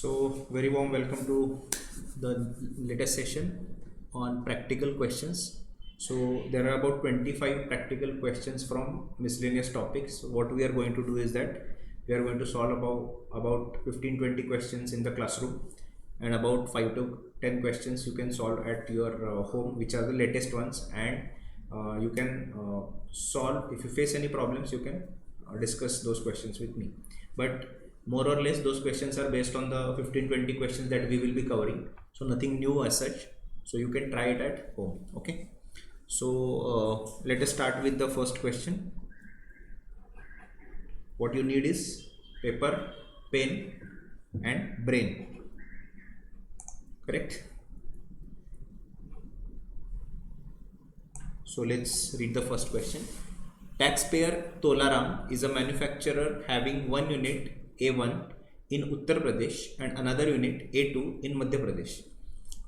So, very warm welcome to the latest session on practical questions. So, there are about 25 practical questions from miscellaneous topics. What we are going to do is that we are going to solve about 15-20 questions in the classroom, and about 5 to 10 questions you can solve at your home, which are the latest ones, and you can solve. If you face any problems, you can discuss those questions with me. But more or less those questions are based on the 15-20 questions that we will be covering, so nothing new as such, so you can try it at home. Okay, so let us start with the first question. What you need is paper, pen and brain, correct? So let's read the first question. Taxpayer Tolaram is a manufacturer having one unit A1 in Uttar Pradesh and another unit A2 in Madhya Pradesh.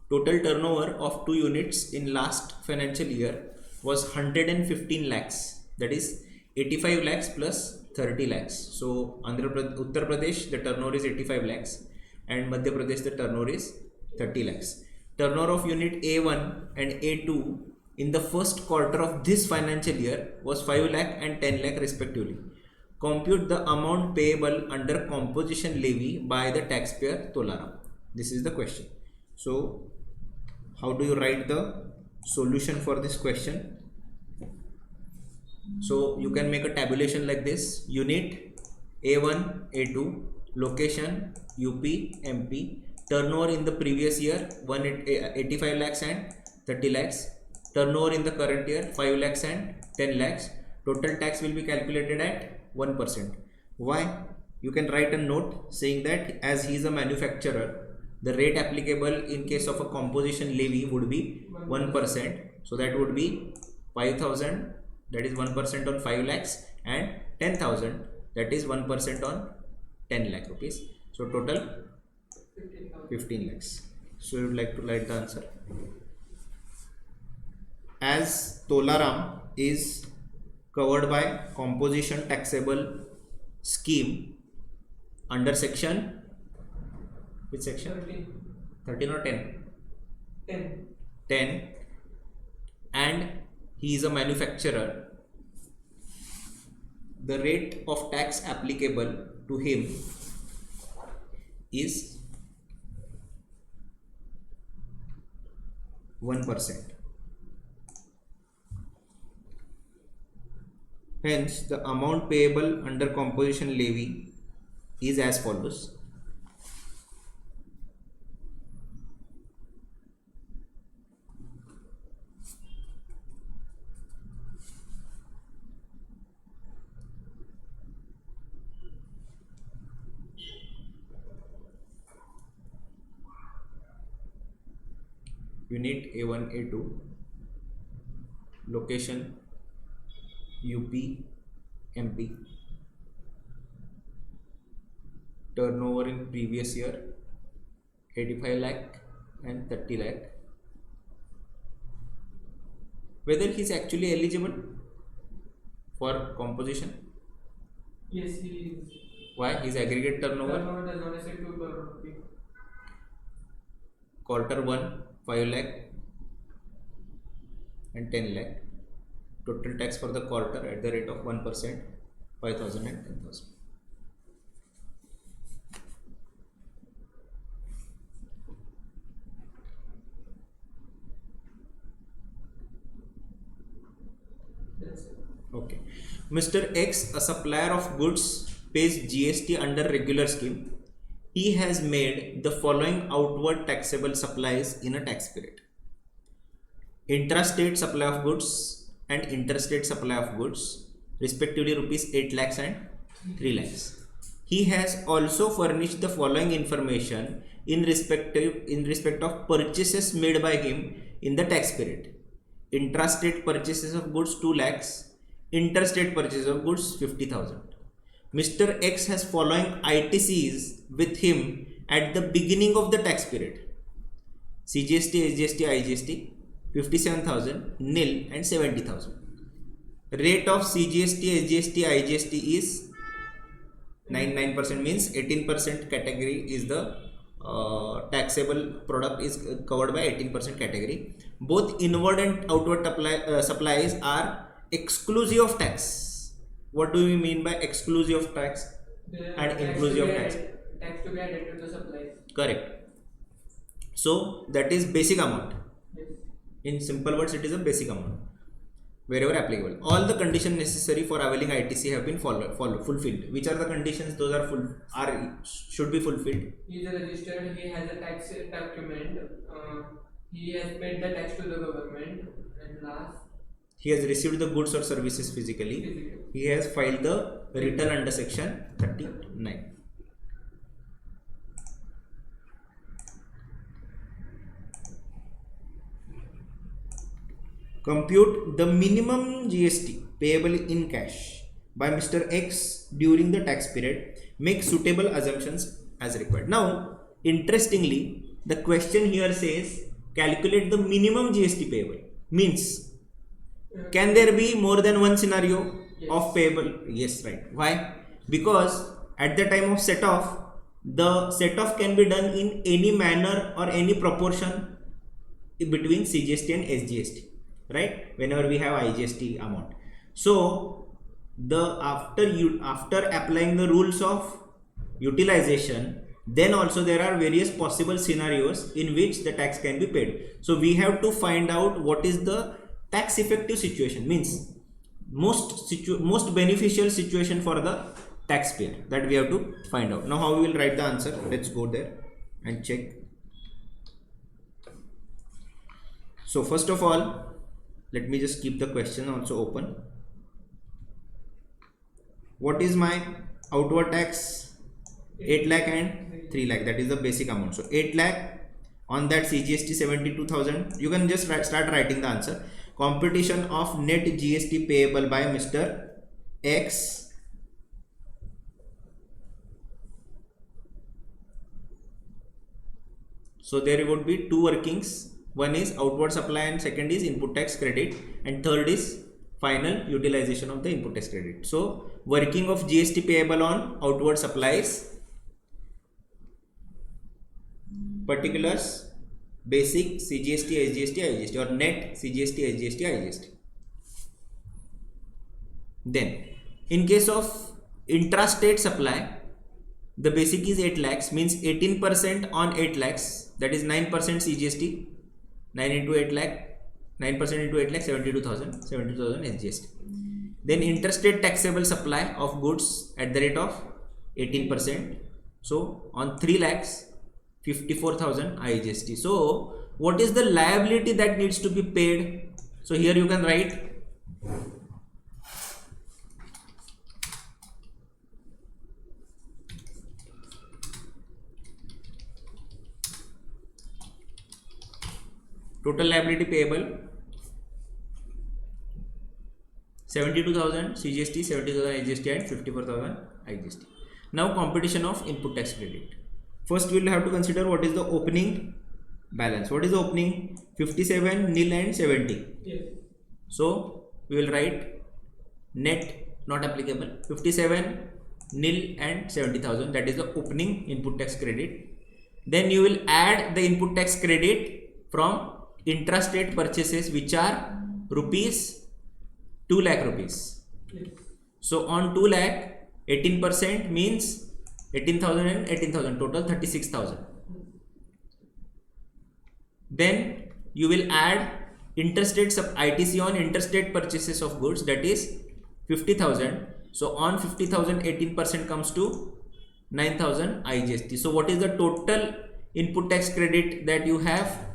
Total turnover of two units in last financial year was 115 lakhs, that is 85 lakhs plus 30 lakhs. So Uttar Pradesh, the turnover is 85 lakhs and Madhya Pradesh, the turnover is 30 lakhs. Turnover of unit A1 and A2 in the first quarter of this financial year was 5 lakh and 10 lakh respectively. Compute the amount payable under composition levy by the taxpayer Tolaram. This is the question. So, how do you write the solution for this question? So, you can make a tabulation like this: unit A1, A2, location UP, MP, turnover in the previous year 85 lakhs and 30 lakhs, turnover in the current year 5 lakhs and 10 lakhs. Total tax will be calculated at 1%. Why? You can write a note saying that as he is a manufacturer, the rate applicable in case of a composition levy would be 1%. So that would be 5,000, that is 1% on 5 lakhs, and 10,000, that is 1% on 10 lakh rupees. So total 15 lakhs. So you would like to write the answer. As Tolaram is covered by composition taxable scheme under section, which section? 13 or 10? 10, and he is a manufacturer, the rate of tax applicable to him is 1%. Hence, the amount payable under composition levy is as follows. Unit A1, A2, location UP, MP, turnover in previous year 85 lakh and 30 lakh. Whether he is actually eligible for composition? Yes, he is. Why? His aggregate turnover Turnover does not exceed 2 crore rupees. quarter 1 5 lakh and 10 lakh. Total tax for the quarter at the rate of 1%, 5,000 and 10,000. Okay. Mr. X, a supplier of goods, pays GST under regular scheme. He has made the following outward taxable supplies in a tax period: intrastate supply of goods and interstate supply of goods, respectively rupees 8 lakhs and 3 lakhs. He has also furnished the following information in respect of purchases made by him in the tax period: intrastate purchases of goods 2 lakhs, interstate purchases of goods 50,000. Mr. X has following ITCs with him at the beginning of the tax period: CGST, SGST, IGST 57,000, nil and 70,000. Rate of CGST, SGST, IGST is 99%, means 18% category is the taxable product is covered by 18% category. Both inward and outward supplies are exclusive of tax. What do we mean by exclusive of tax and inclusive of tax? Tax to be added to the supplies. Correct. So that is basic amount. Yes. In simple words, it is a basic amount wherever applicable. All the conditions necessary for availing ITC have been fulfilled. Which are the conditions? Those should be fulfilled. He is registered. He has a tax document. He has paid the tax to the government. And last, He has received the goods or services physically. He has filed the return under section 39. Compute the minimum GST payable in cash by Mr. X during the tax period. Make suitable assumptions as required. Now, interestingly, the question here says calculate the minimum GST payable. Means, can there be more than one scenario of payable? Yes, right. Why? Because at the time of set off, the set off can be done in any manner or any proportion between CGST and SGST. Right, whenever we have IGST amount. So after applying the rules of utilization, then also there are various possible scenarios in which the tax can be paid. So we have to find out what is the tax effective situation, means most beneficial situation for the taxpayer, that we have to find out. Now how we will write the answer? Let's go there and check. So first of all, let me just keep the question also open. What is my outward tax? 8 lakh and 3 lakh. That is the basic amount. So 8 lakh, on that CGST 72,000. You can just start writing the answer. Computation of net GST payable by Mr. X so there would be two workings. One is outward supply and second is input tax credit, and third is final utilization of the input tax credit. So working of GST payable on outward supplies, particulars, basic, CGST, SGST, IGST, or net CGST, SGST, IGST. Then in case of intrastate supply, the basic is 8 lakhs, means 18% on 8 lakhs, that is 9% CGST. 9 into 8 lakh, 9% into 8 lakh, 72,000 SGST. Then interstate taxable supply of goods at the rate of 18%. So on 3 lakhs, 54,000 IGST. So what is the liability that needs to be paid? So here you can write total liability payable 72,000 CGST, 70,000 SGST and 54,000 IGST. Now computation of input tax credit. First we will have to consider what is the opening balance. What is the opening? 57, nil and 70. yes. So we will write net not applicable, 57, nil and 70,000, that is the opening input tax credit. Then you will add the input tax credit from intrastate purchases, which are rupees 2 lakh rupees. Yes. So on 2 lakh, 18% means 18,000 and 18,000, total 36,000. Then you will add interstate ITC on interstate purchases of goods, that is 50,000. So on 50,000, 18% comes to 9,000 IGST. So what is the total input tax credit that you have?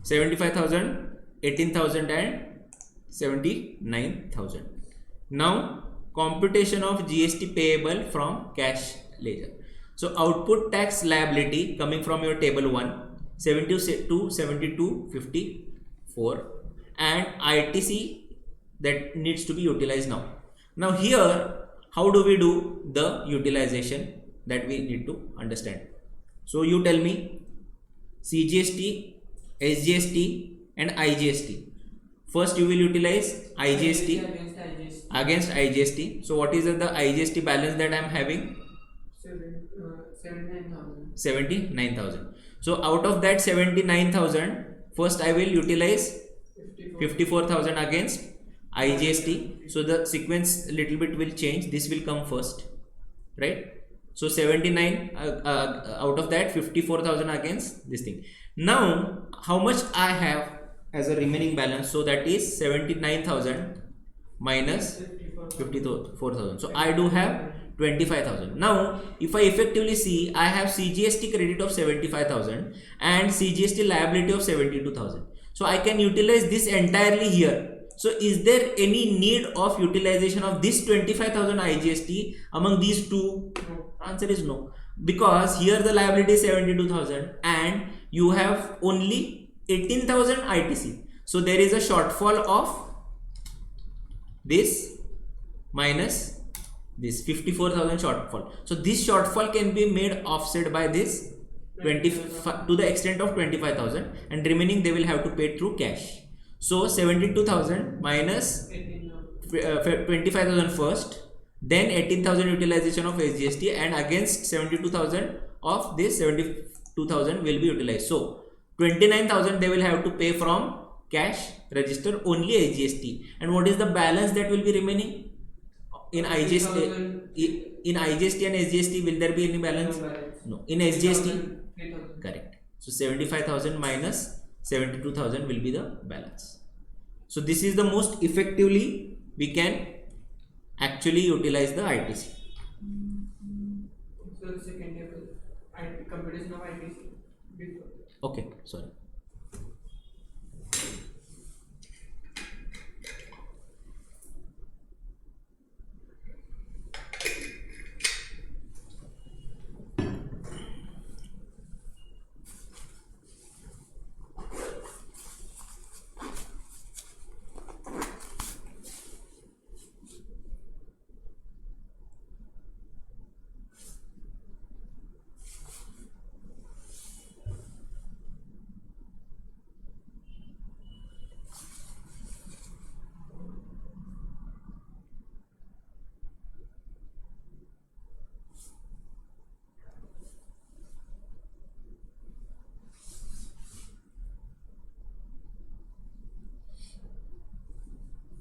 75,000, 18,000 and 79,000. Now computation of GST payable from cash ledger. So output tax liability coming from your table 1, 72, 7254, and ITC that needs to be utilized now. Now here, how do we do the utilization, that we need to understand. So you tell me CGST, SGST and IGST. First you will utilize IGST. Against IGST. against IGST. So what is the IGST balance that I am having? 79,000. 79,000. So out of that 79,000, first I will utilize 54,000 against IGST. So the sequence little bit will change. This will come first, right? So 79 out of that 54,000 against this thing. Now how much I have as a remaining balance? So that is 79,000 minus 54,000. So I do have 25,000. Now if I effectively see, I have CGST credit of 75,000 and CGST liability of 72,000. So I can utilize this entirely here. So is there any need of utilization of this 25,000 IGST among these two? No. Answer is no, because here the liability is 72,000 and you have only 18,000 ITC. So there is a shortfall of this minus this 54,000 shortfall. So this shortfall can be made offset by this 25 to the extent of 25,000, and remaining they will have to pay through cash. So 72,000 minus 25,000 first, then 18,000 utilization of SGST, and against 72,000 of this 72,000 will be utilized. So 29,000 they will have to pay from cash register, only SGST. And what is the balance that will be remaining in IGST? In IGST and SGST, will there be any balance? No. In SGST, 3,000. correct. So 75,000 minus 72,000 will be the balance. So this is the most effectively we can actually utilize the ITC. So the second table, computation of ITC before. Okay, sorry.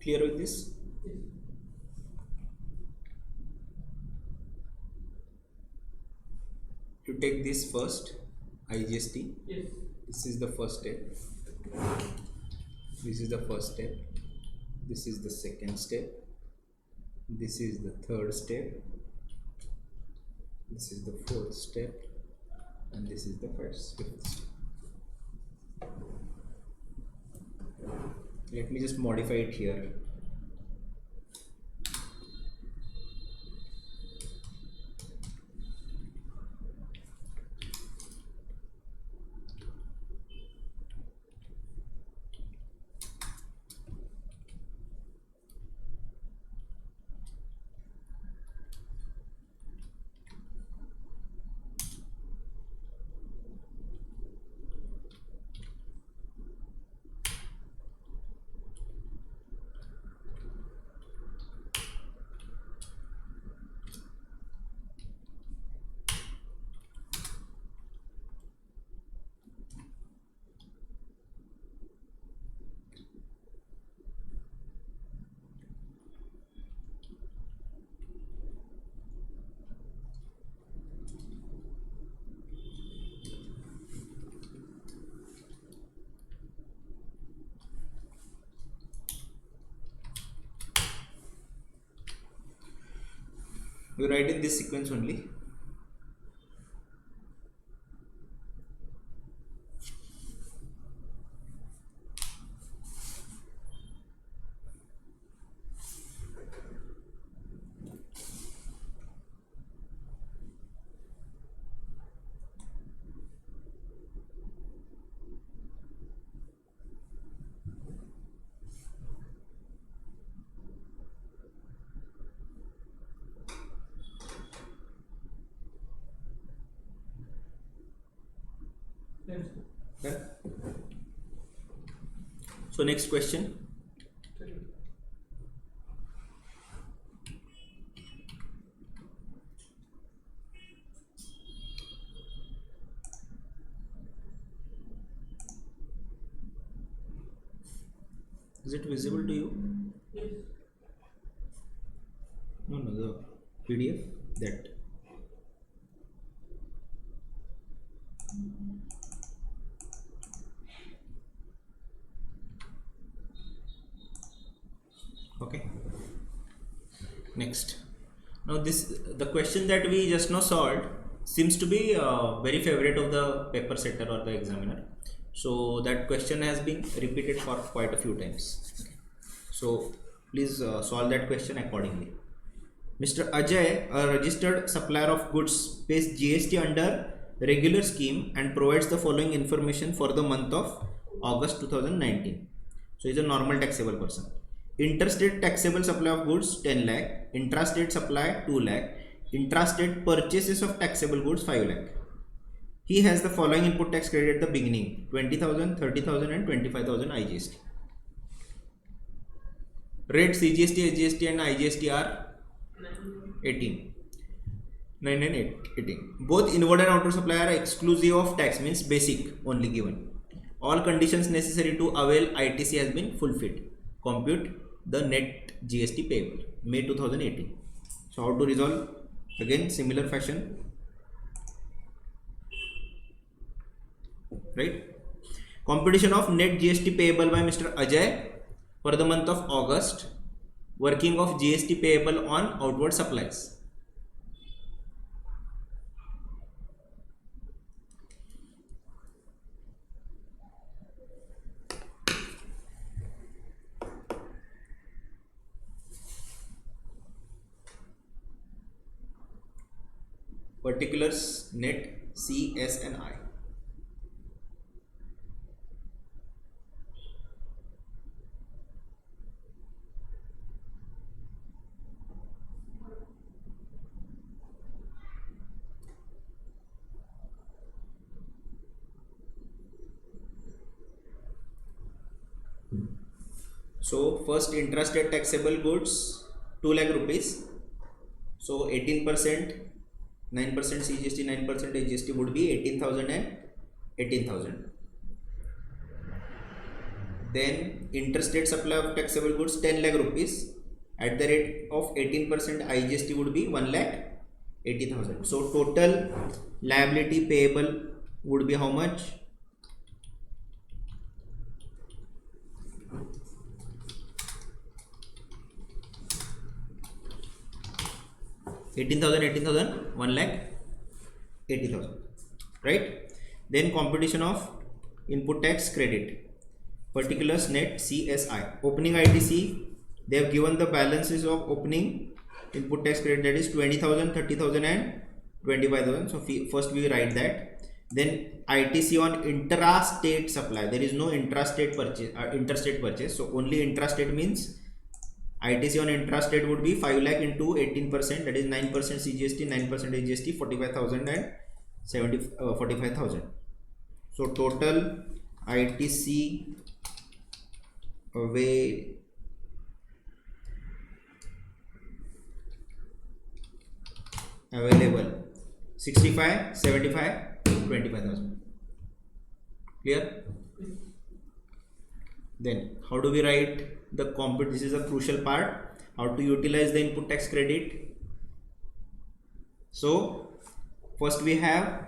Clear with this? You take this first, IGST. Yes. This is the first step. This is the first step. This is the second step. This is the third step. This is the fourth step. And this is the fifth step. Let me just modify it here. We write in this sequence only. Yes. Okay. So next question. Is it visible to you? Yes. No, the PDF that. Okay. Next. Now the question that we just now solved seems to be very favorite of the paper setter or the examiner. So that question has been repeated for quite a few times. Okay. So please solve that question accordingly. Mr. Ajay, a registered supplier of goods, pays GST under regular scheme and provides the following information for the month of August 2019. So he is a normal taxable person. Interstate taxable supply of goods 10 lakh, intrastate supply 2 lakh, intrastate purchases of taxable goods 5 lakh. He has the following input tax credit at the beginning: 20,000, 30,000 and 25,000 IGST. Rates CGST, SGST and IGST are 18. 9 and 18. Both inward and outer supply are exclusive of tax, means basic only given. All conditions necessary to avail ITC has been fulfilled. Compute the net GST payable May 2018. So how to resolve? Again similar fashion, right? Computation of net GST payable by Mr. Ajay for the month of August. Working of GST payable on outward supplies. Particulars net C, S and I. So first intrastate taxable goods 2 lakh rupees. So 18%, 9% CGST, 9% AGST would be 18,000 and 18,000. Then interstate supply of taxable goods 10 lakh rupees. At the rate of 18% IGST would be 1 lakh 80,000. So total liability payable would be how much? 18,000, 1 lakh 80,000, right? Then computation of input tax credit. Particulars net CSI. Opening ITC, they have given the balances of opening input tax credit, that is 20,000, 30,000 and 25,000. So first we write that. Then ITC on intrastate supply. There is no intrastate purchase, interstate purchase. So only intrastate means ITC on intrastate would be 5 lakh into 18%, that is 9% CGST, 9% AGST, 45,000 and 45,000. So total ITC available 65, 75, 25,000. Clear? Then how do we write the compute? This is a crucial part, how to utilize the input tax credit. So first we have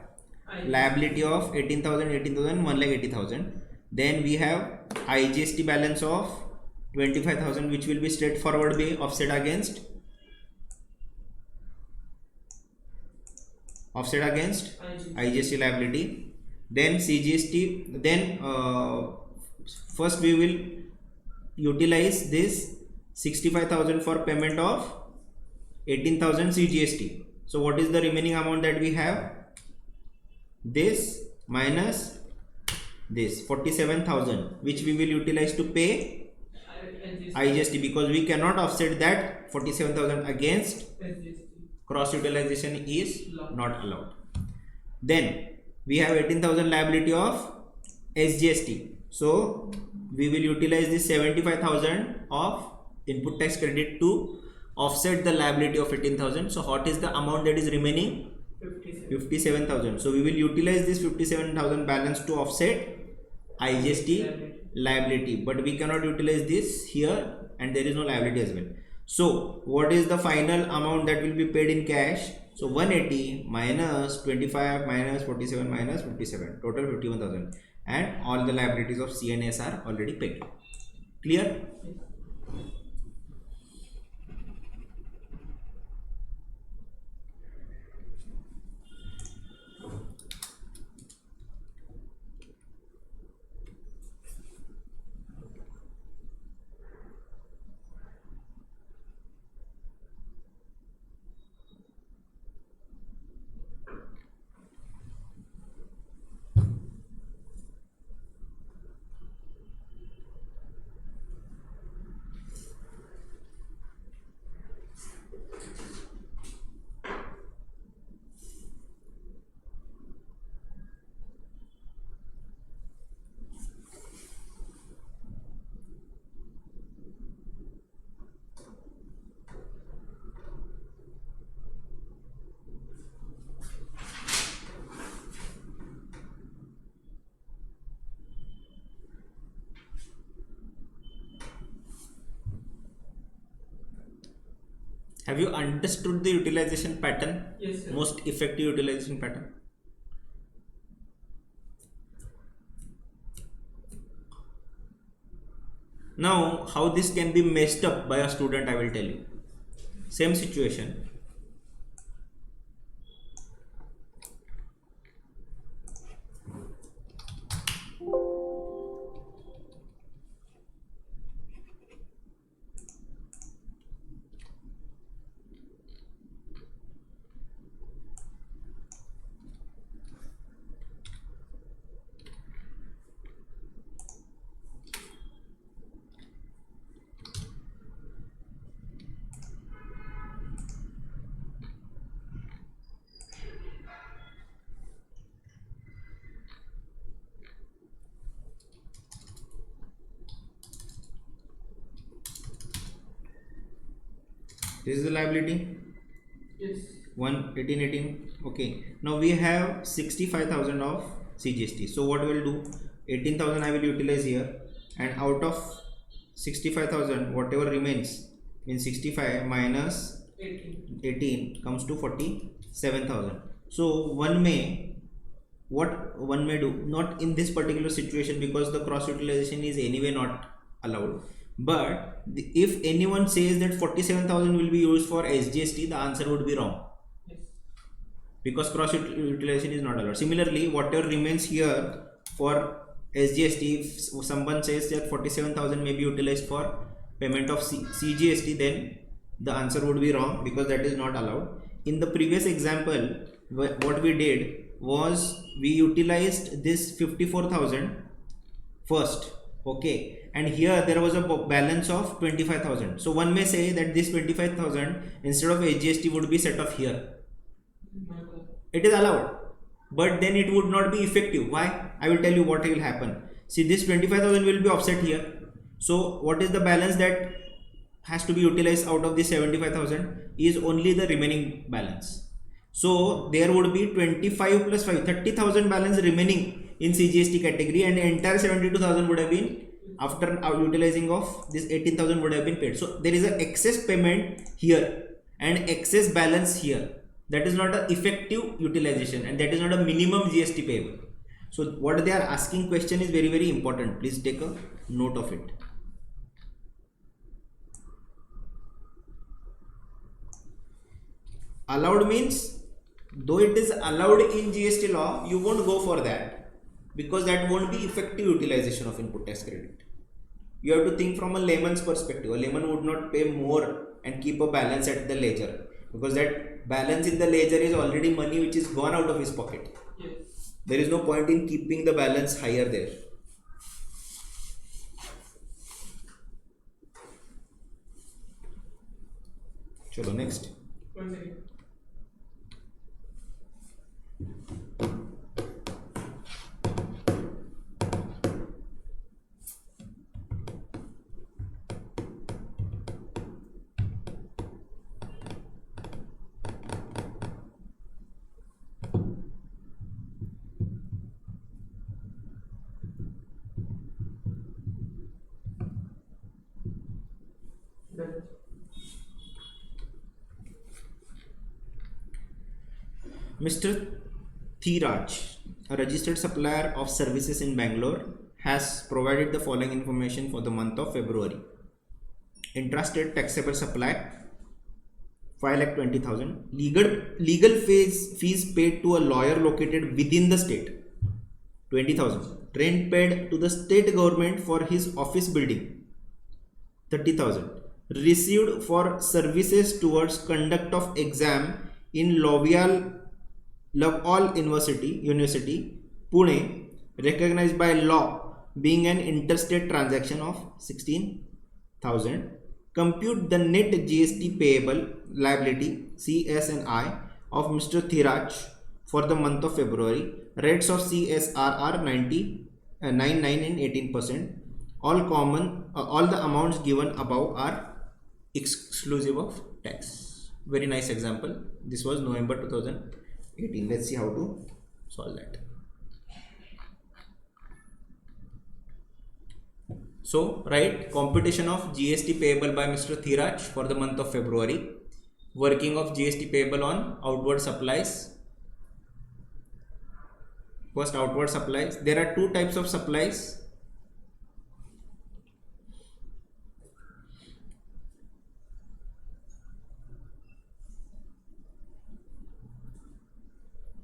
liability of 18,000, 18,000, 1 lakh 80,000. Then we have IGST balance of 25,000, which will be straightforward be offset against IGST liability. Then CGST. Then first we will utilize this 65,000 for payment of 18,000 CGST. So what is the remaining amount that we have? This minus this 47,000, which we will utilize to pay IGST, because we cannot offset that 47,000 against cross utilization is not allowed. Then we have 18,000 liability of SGST. So we will utilize this 75,000 of input tax credit to offset the liability of 18,000. So what is the amount that is remaining? 57,000. So we will utilize this 57,000 balance to offset IGST liability, but we cannot utilize this here, and there is no liability as well. So what is the final amount that will be paid in cash? So 180 minus 25 minus 47 minus 57, total 51,000, and all the liabilities of CNS are already paid. Clear? Have you understood the utilization pattern? Yes, sir. Most effective utilization pattern? Now, how this can be messed up by a student, I will tell you. Same situation. This is the liability. Yes. 18. Okay. Now we have 65,000 of CGST. So what we'll do? 18,000 I will utilize here, and out of 65,000, whatever remains in 65 minus 18 comes to 47,000. So what one may do, not in this particular situation because the cross utilization is anyway not allowed, but if anyone says that 47,000 will be used for SGST, the answer would be wrong, Yes. because cross utilization is not allowed. Similarly, whatever remains here for SGST, if someone says that 47,000 may be utilized for payment of CGST, then the answer would be wrong because that is not allowed. In the previous example, what we did was we utilized this 54,000 first, okay, and here there was a balance of 25,000. So one may say that this 25,000 instead of SGST would be set off here. It is allowed, but then it would not be effective. Why? I will tell you what will happen. See, this 25,000 will be offset here. So what is the balance that has to be utilized out of the 75,000? Is only the remaining balance. So there would be 25 plus 5, 30,000 balance remaining in CGST category, and entire 72,000 would have been, after utilizing of this 18,000, would have been paid. So there is an excess payment here and excess balance here. That is not an effective utilization, and that is not a minimum GST payable. So what they are asking question is very, very important. Please take a note of it. Allowed means, though it is allowed in GST law, you won't go for that because that won't be effective utilization of input tax credit. You have to think from a layman's perspective. A layman would not pay more and keep a balance at the ledger, because that balance in the ledger is already money which is gone out of his pocket. Yes. There is no point in keeping the balance higher there. Chalo, next. 1 second. Mr. Thiraj, a registered supplier of services in Bangalore, has provided the following information for the month of February. Intrastate taxable supply 5,20,000. Legal fees paid to a lawyer located within the state 20,000. Rent paid to the state government for his office building 30,000. Received for services towards conduct of exam in Love All University, Pune, recognized by law, being an interstate transaction of 16,000. Compute the net GST payable liability (CS&I) of Mr. Thiraj for the month of February. Rates of CSR are 9, 9 and 18%. All the amounts given above are exclusive of tax. Very nice example. This was November 2018. Let's see how to solve that. So write computation of GST payable by Mr. Thiraj for the month of February. Working of GST payable on outward supplies. First, outward supplies. There are two types of supplies.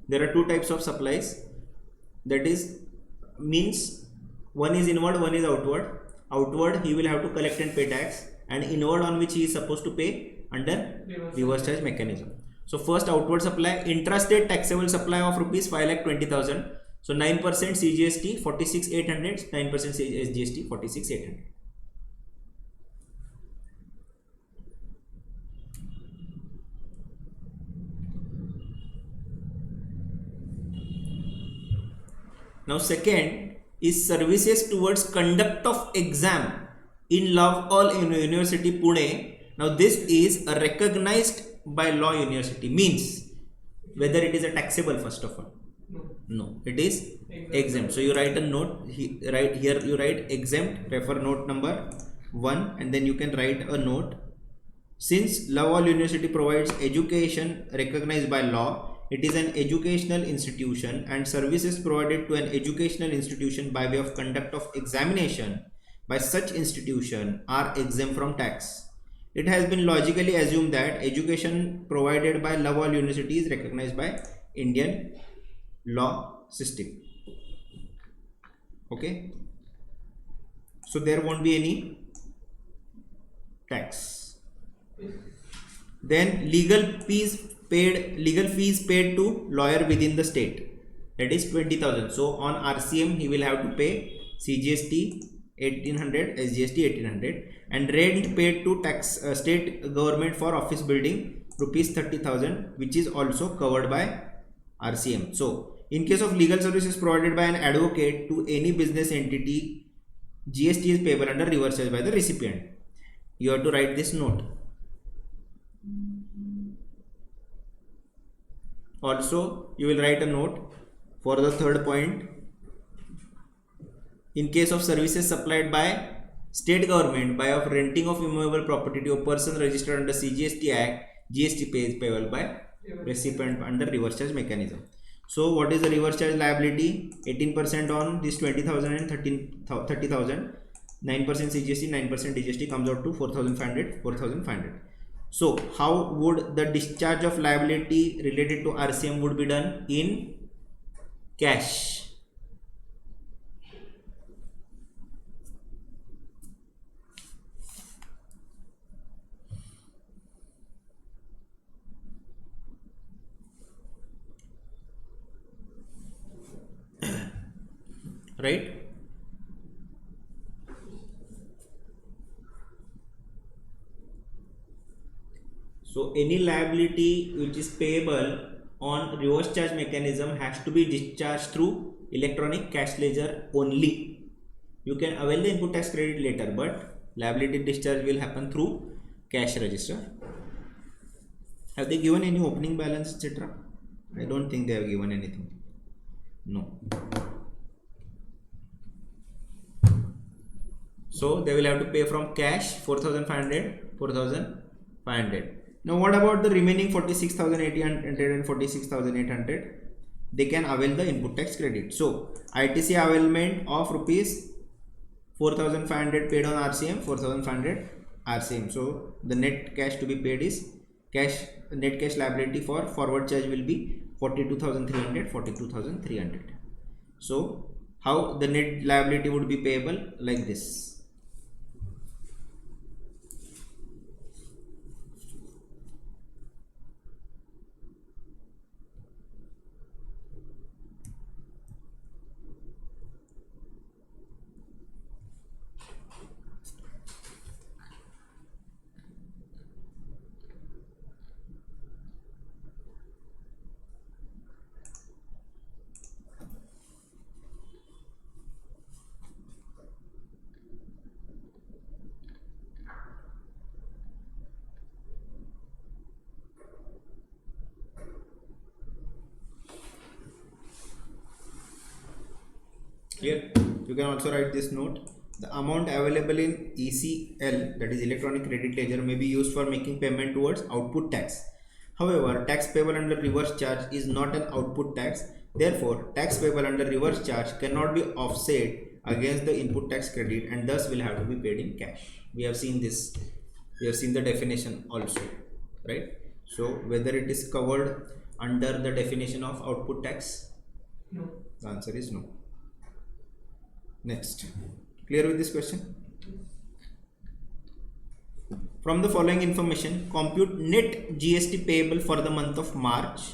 There are two types of supplies. That is, means one is inward, one is outward. Outward, he will have to collect and pay tax, and inward, on which he is supposed to pay under reverse charge mechanism. So first, outward supply, intrastate taxable supply of rupees 5,20,000. So 9% CGST 46,800, 9% SGST 46,800. Now second is services towards conduct of exam in Love All University, Pune. Now this is a recognized by law university, means whether it is a taxable first of all. No, it is exempt. So you write a note, right here you write exempt, refer note number 1, and then you can write a note. Since Love All University provides education recognized by law, it is an educational institution, and services provided to an educational institution by way of conduct of examination by such institution are exempt from tax. It has been logically assumed that education provided by Love All University is recognized by Indian law system. Okay, so there won't be any tax. Then legal fees paid to lawyer within the state, that is 20,000. So on RCM he will have to pay CGST 1,800, SGST 1,800, and rent paid to state government for office building rupees 30,000, which is also covered by RCM. So in case of legal services provided by an advocate to any business entity, GST is payable under reverse charge by the recipient. You have to write this note. Also, you will write a note for the third point. In case of services supplied by state government by of renting of immovable property to a person registered under CGST Act, GST is payable by recipient under reverse charge mechanism. So what is the reverse charge liability? 18% on this 20,000 and 30,000. 9% CGST, 9% DGST comes out to 4,500. So how would the discharge of liability related to RCM would be done? In cash. Right? So any liability which is payable on reverse charge mechanism has to be discharged through electronic cash ledger only. You can avail the input tax credit later, but liability discharge will happen through cash register. Have they given any opening balance, etc.? I don't think they have given anything. No. So they will have to pay from cash 4,500. Now what about the remaining 46,800 and 46,800? They can avail the input tax credit. So ITC availment of rupees 4,500 paid on RCM, 4,500 RCM. So the net cash to be paid is net cash liability for forward charge will be 42,300, 42,300. So how the net liability would be payable? Like this. Clear? You can also write this note. The amount available in ECL, that is electronic credit ledger, may be used for making payment towards output tax. However, tax payable under reverse charge is not an output tax. Therefore, tax payable under reverse charge cannot be offset against the input tax credit and thus will have to be paid in cash. We have seen this. We have seen the definition also, right? So whether it is covered under the definition of output tax? No. The answer is no. Next, clear with this question? From the following information, compute net GST payable for the month of March,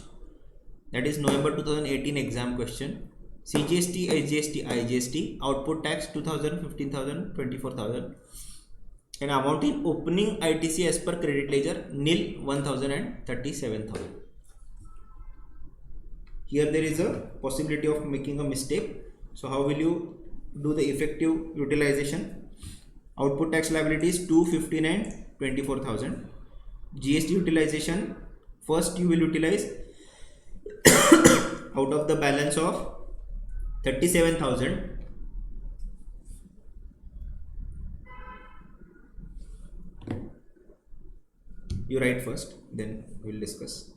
that is November 2018 exam question. CGST, SGST, IGST, output tax 2,000, 15,000, 24,000, and amount in opening ITC as per credit ledger nil, 1,000 and 37,000. Here there is a possibility of making a mistake. So how will you do the effective utilization? Output tax liability is 215 and 24,000. GST utilization, first you will utilize out of the balance of 37,000, you write first, then we will discuss.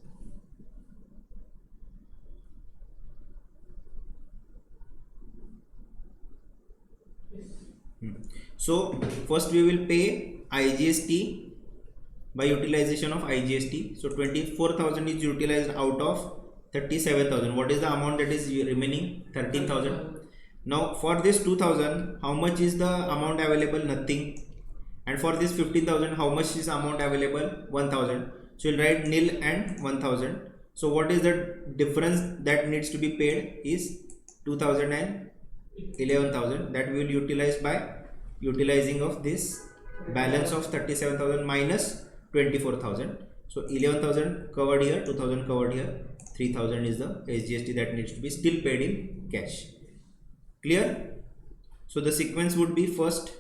So first we will pay IGST by utilization of IGST. So 24,000 is utilized out of 37,000. What is the amount that is remaining? 13,000. Now for this 2,000, how much is the amount available? Nothing. And for this 15,000, how much is amount available? 1,000. So you'll write nil and 1,000. So what is the difference that needs to be paid is 2,000 and 11,000, that we will utilize by utilizing of this balance of 37,000 minus 24,000. So 11,000 covered here, 2,000 covered here, 3,000 is the SGST that needs to be still paid in cash. Clear? So the sequence would be first,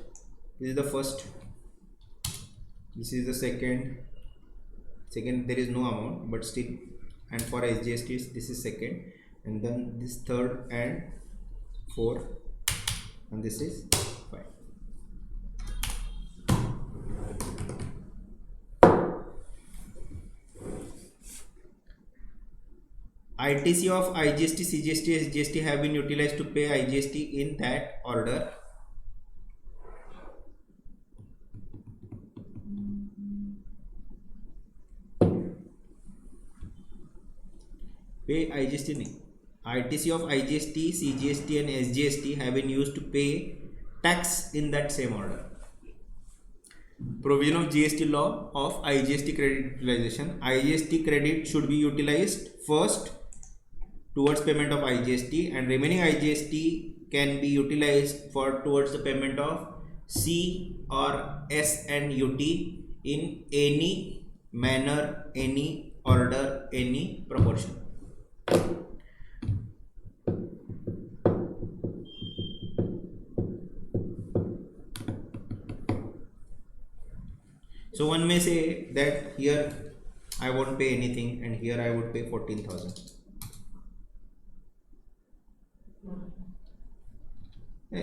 this is the first, this is the second there is no amount but still, and for SGST this is second, and then this third and fourth, and this is 5. ITC of IGST, CGST, SGST have been utilized to pay IGST in that order. Pay IGST nahi. ITC of IGST, CGST and SGST have been used to pay tax in that same order. Provision of GST law of IGST credit utilization. IGST credit should be utilized first towards payment of IGST, and remaining IGST can be utilized for towards the payment of C or S and UT in any manner, any order, any proportion. So one may say that here I won't pay anything and here I would pay 14,000.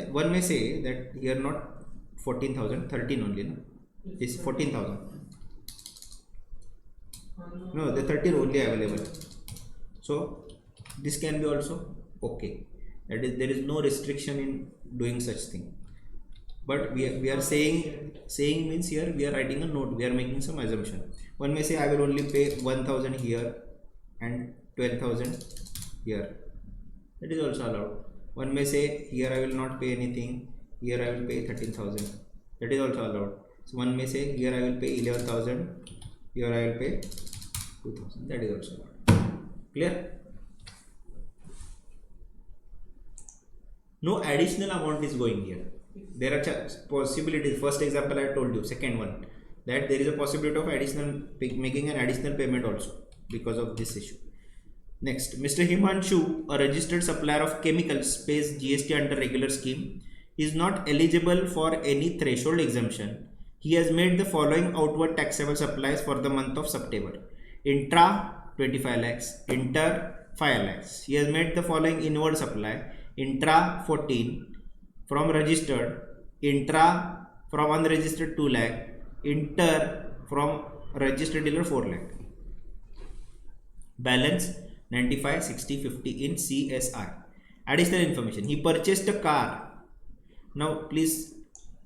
One may say that here not 14,000, 13 only, no? This 14,000. No, the 13 only available. So this can be also okay. That is, there is no restriction in doing such thing. But we are saying means here we are writing a note. We are making some assumption. One may say I will only pay 1,000 here and 12,000 here. That is also allowed. One may say here I will not pay anything. Here I will pay 13,000. That is also allowed. So one may say here I will pay 11,000. Here I will pay 2,000. That is also allowed. Clear? No additional amount is going here. There are possibilities. First example I told you. Second one, that there is a possibility of making an additional payment also because of this issue. Next, Mr. Himanshu, a registered supplier of chemicals, pays GST under regular scheme, is not eligible for any threshold exemption. He has made the following outward taxable supplies for the month of September. Intra 25 lakhs, inter 5 lakhs. He has made the following inward supply. Intra 14, from registered, intra from unregistered 2 lakh, inter from registered dealer 4 lakh. Balance 95, 60, 50 in CSR. Additional information. He purchased a car. Now please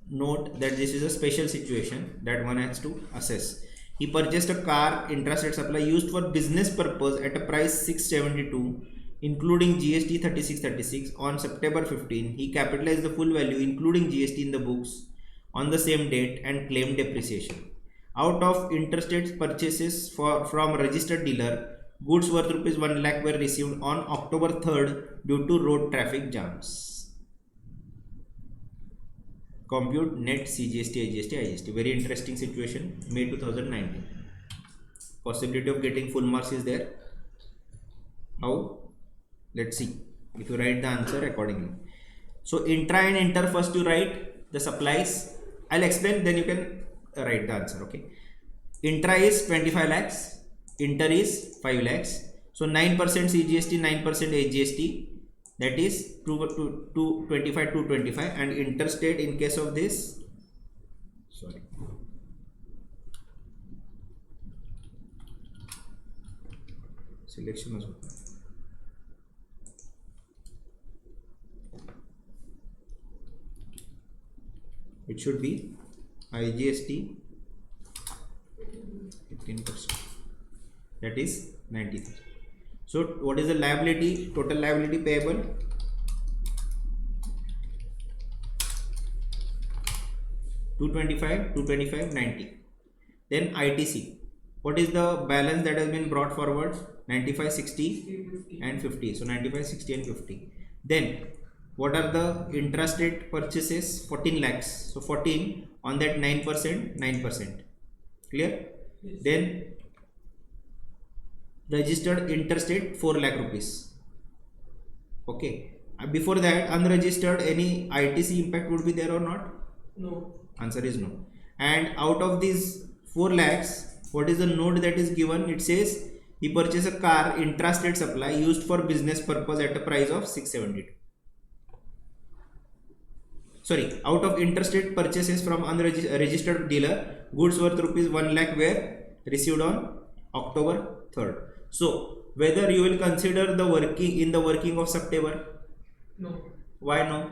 note that this is a special situation that one has to assess. He purchased a car intrastate supply used for business purpose at a price 672 including GST 3636 on September 15. He capitalized the full value including GST in the books on the same date and claimed depreciation. Out of interstate purchases from registered dealer, goods worth rupees 1 lakh were received on October 3rd due to road traffic jams. Compute net CGST, IGST, IGST. Very interesting situation. May 2019. Possibility of getting full marks is there. How? Let's see if you write the answer accordingly. So intra and inter, first you write the supplies. I'll explain, then you can write the answer. Okay. Intra is 25 lakhs. Inter is 5 lakhs. So 9% CGST, 9% AGST. That is 225, 225, and interstate in case of this. Sorry. Selection also. It should be IGST 15%. That is 90,000. So what is the liability? Total liability payable. $225, 90. Then ITC. What is the balance that has been brought forward? 95, 60 and 50. So 95, 60 and 50. Then what are the intrastate purchases? 14 lakhs. So 14 on that 9%, 9%. Clear? Yes. Then registered interstate 4 lakh rupees. Okay. Before that, unregistered, any ITC impact would be there or not? No. Answer is no. And out of these 4 lakhs, what is the note that is given? It says he purchased a car intrastate supply used for business purpose at a price of 672. Sorry, out of interstate purchases from unregistered dealer, goods worth rupees 1 lakh were received on October 3rd. So whether you will consider the working of September? No. Why no?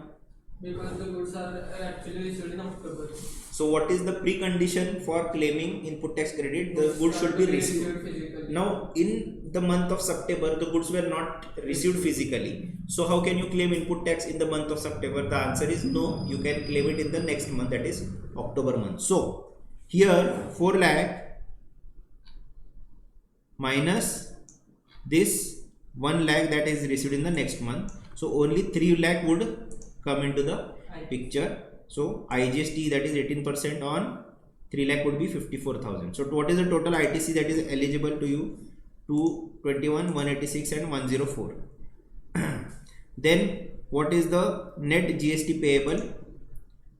Because the goods are actually received in October. So what is the precondition for claiming input tax credit? The goods should be received. Physically. Now in the month of September, the goods were not received physically. So how can you claim input tax in the month of September? The answer is no. You can claim it in the next month, that is October month. So here 4 lakh minus this 1 lakh that is received in the next month. So only 3 lakh would come into the picture. So IGST, that is 18% on 3 lakh would be 54,000. So what is the total ITC that is eligible to you? 221, 186 and 104. Then what is the net GST payable?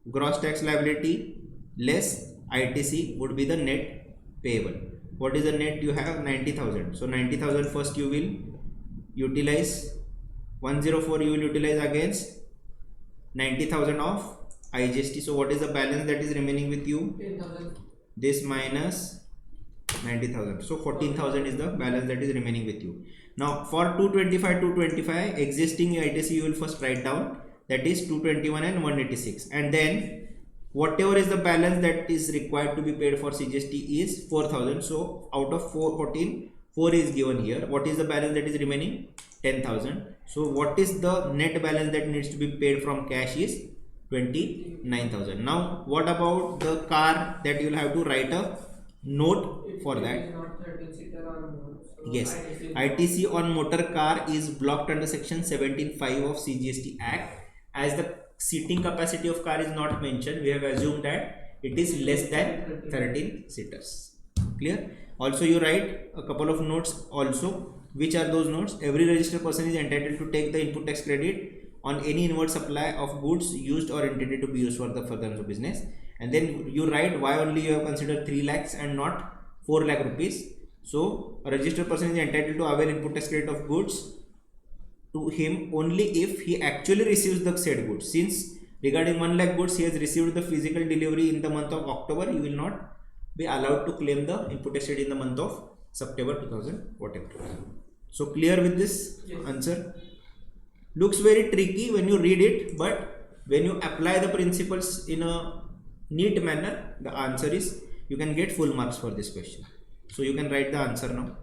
Gross tax liability less ITC would be the net payable. What is the net? You have 90,000. So 90,000 first you will utilize. 104 you will utilize against 90,000 of IGST. So what is the balance that is remaining with you? 10,000. This minus 90,000. So 14,000 is the balance that is remaining with you. Now for 225 existing ITC you will first write down, that is 221 and 186, and then whatever is the balance that is required to be paid for CGST is 4,000. So out of 14, 4 is given here. What is the balance that is remaining? 10,000. So what is the net balance that needs to be paid from cash is 29,000. Now what about the car that you will have to write a note for that? It is not 13-seater or more. So Yes, ITC ITC on motor car is blocked under section 17(5) of CGST Act. As the seating capacity of car is not mentioned, we have assumed that it is less than 13 seaters. Clear? Also you write a couple of notes also. Which are those notes? Every registered person is entitled to take the input tax credit on any inward supply of goods used or intended to be used for the furtherance of business. And then you write why only you have considered 3 lakhs and not 4 lakh rupees. So a registered person is entitled to avail input tax credit of goods to him only if he actually receives the said goods. Since regarding 1 lakh goods he has received the physical delivery in the month of October, he will not be allowed to claim the input tax credit in the month of September 2000 whatever. So clear with this answer? Looks very tricky when you read it, but when you apply the principles in a neat manner, the answer is, you can get full marks for this question. So you can write the answer now.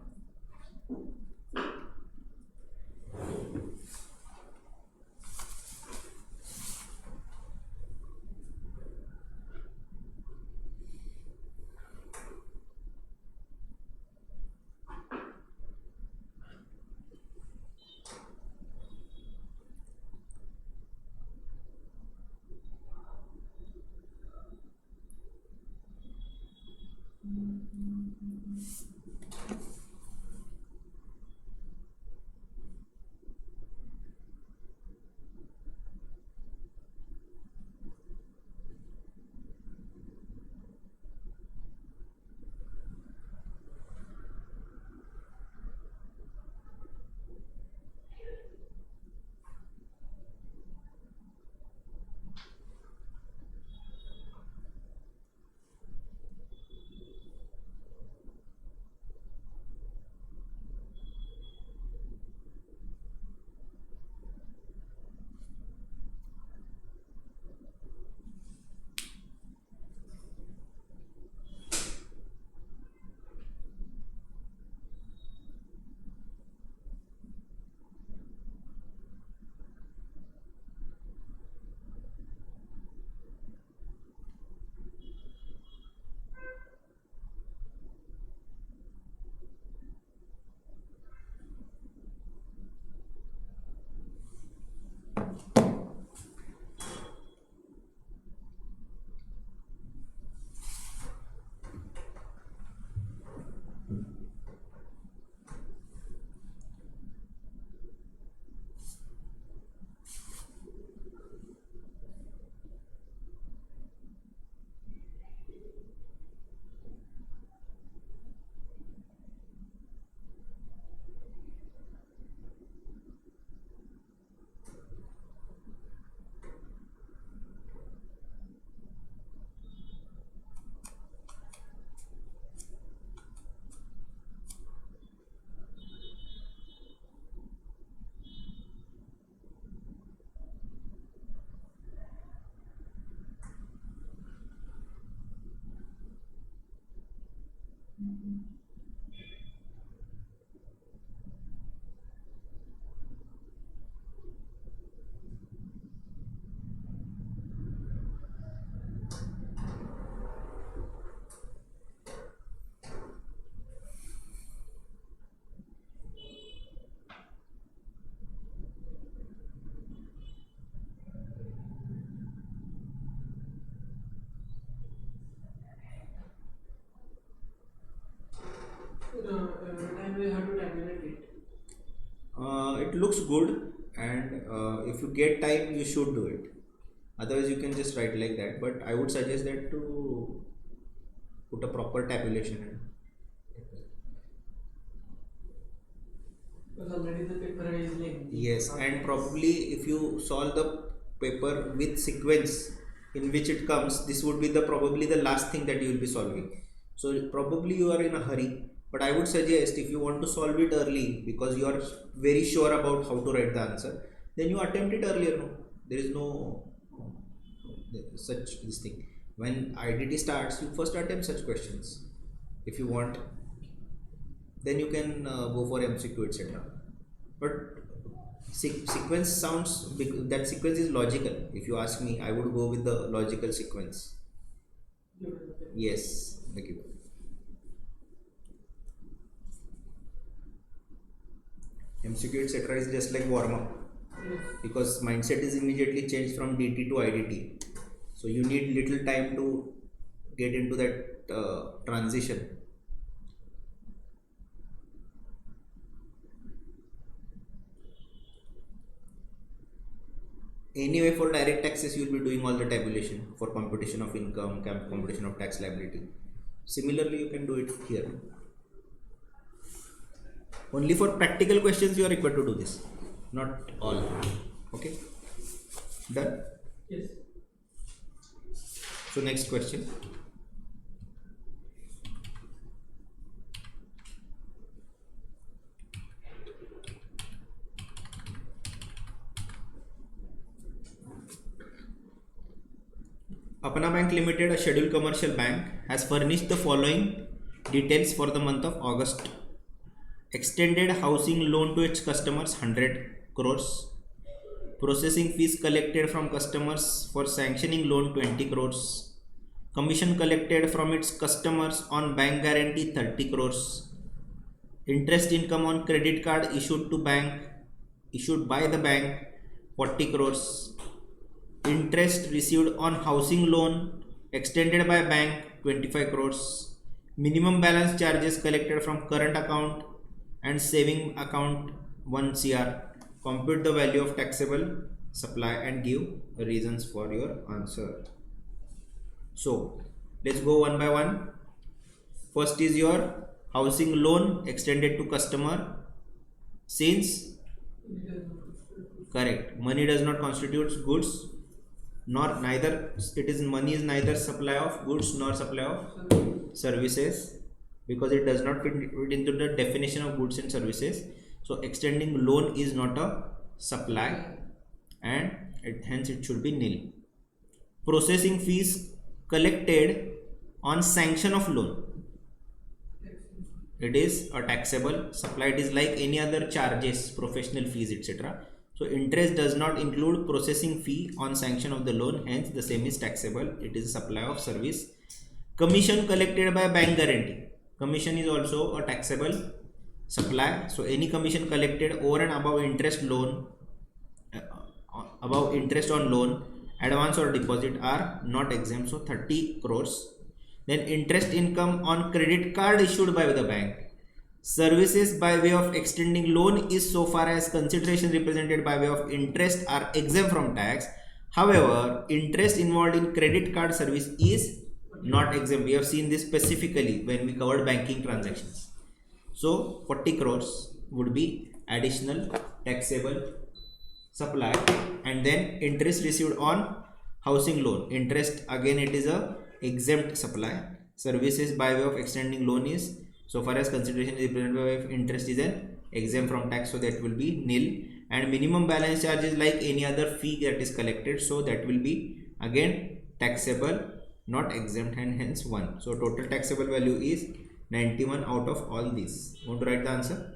Time we have to tabulate it. It looks good, and if you get time you should do it. Otherwise you can just write like that, but I would suggest that to put a proper tabulation in. Because already the paper is lengthy. Yes, and probably if you solve the paper with sequence in which it comes, this would be the probably the last thing that you will be solving. So probably you are in a hurry, but I would suggest if you want to solve it early because you are very sure about how to write the answer, then you attempt it earlier. No, there is no such this thing. When IDT starts, you first attempt such questions. If you want, then you can go for MCQ, etc. But sequence sounds that sequence is logical. If you ask me, I would go with the logical sequence. Yes, thank you. MCQ etc. is just like warm up, because mindset is immediately changed from DT to IDT. So you need little time to get into that transition. Anyway, for direct taxes, you will be doing all the tabulation for computation of income, computation of tax liability. Similarly, you can do it here. Only for practical questions you are required to do this, not all. Okay, done? Yes. So next question. Apna Bank Limited, a scheduled commercial bank, has furnished the following details for the month of August. Extended housing loan to its customers 100 crores. Processing fees collected from customers for sanctioning loan 20 crores. Commission collected from its customers on bank guarantee 30 crores. Interest income on credit card issued by the bank 40 crores. Interest received on housing loan extended by bank 25 crores. Minimum balance charges collected from current account and saving account 1 CR. Compute the value of taxable supply and give reasons for your answer. So let's go one by one. First is your housing loan extended to customer since correct money does not constitute goods, nor neither it is money is neither supply of goods nor supply of services, because it does not fit into the definition of goods and services. So extending loan is not a supply, and hence it should be nil. Processing fees collected on sanction of loan, it is a taxable supply. It is like any other charges, professional fees, etc. So interest does not include processing fee on sanction of the loan, hence the same is taxable. It is a supply of service. Commission collected by bank guarantee, commission is also a taxable supply. So any commission collected over and above interest loan, above interest on loan, advance or deposit are not exempt, so 30 crores. Then interest income on credit card issued by the bank. Services by way of extending loan is so far as consideration represented by way of interest are exempt from tax. However, interest involved in credit card service is not exempt. We have seen this specifically when we covered banking transactions. So 40 crores would be additional taxable supply. And then interest received on housing loan, interest again it is a exempt supply. Services by way of extending loan is so far as consideration is represented by way of interest is an exempt from tax, so that will be nil. And minimum balance charge is like any other fee that is collected, so that will be again taxable, not exempt, and hence 1. So total taxable value is 91 out of all these. Want to write the answer?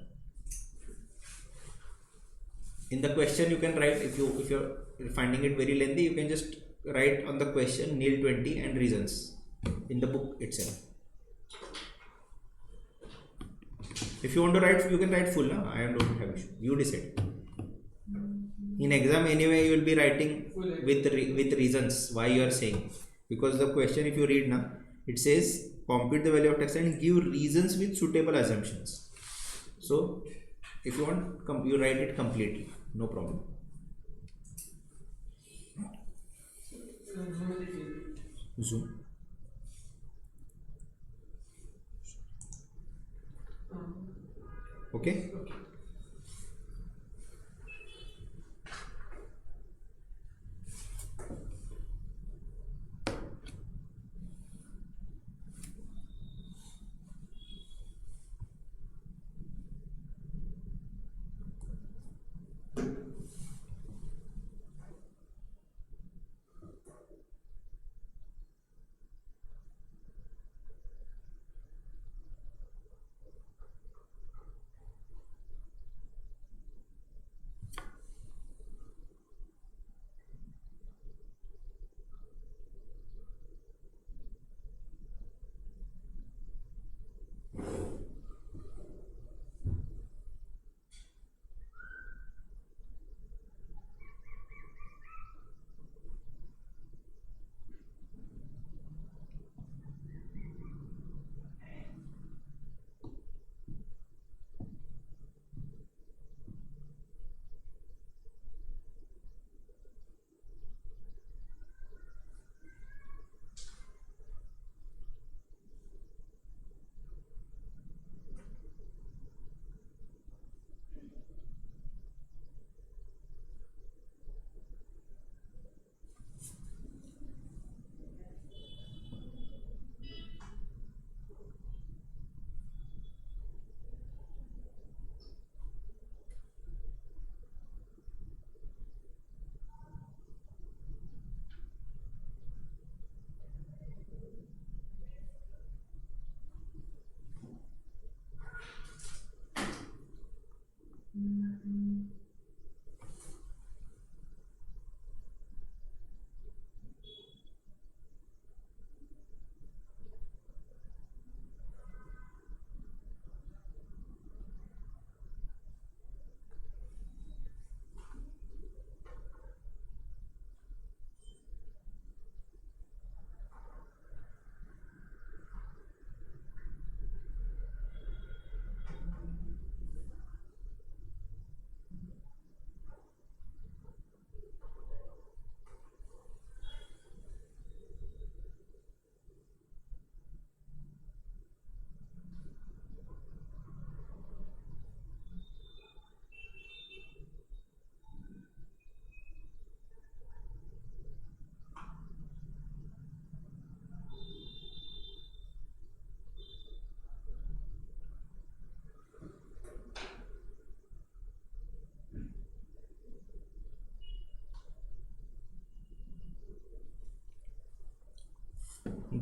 In the question you can write, if you're finding it very lengthy, you can just write on the question nil 20 and reasons in the book itself. If you want to write, you can write full. No? I don't have issue. You decide. In exam anyway, you will be writing with reasons why you are saying, because the question if you read now, it says compute the value of tax and give reasons with suitable assumptions. So if you want, you write it completely, no problem. Zoom. Okay.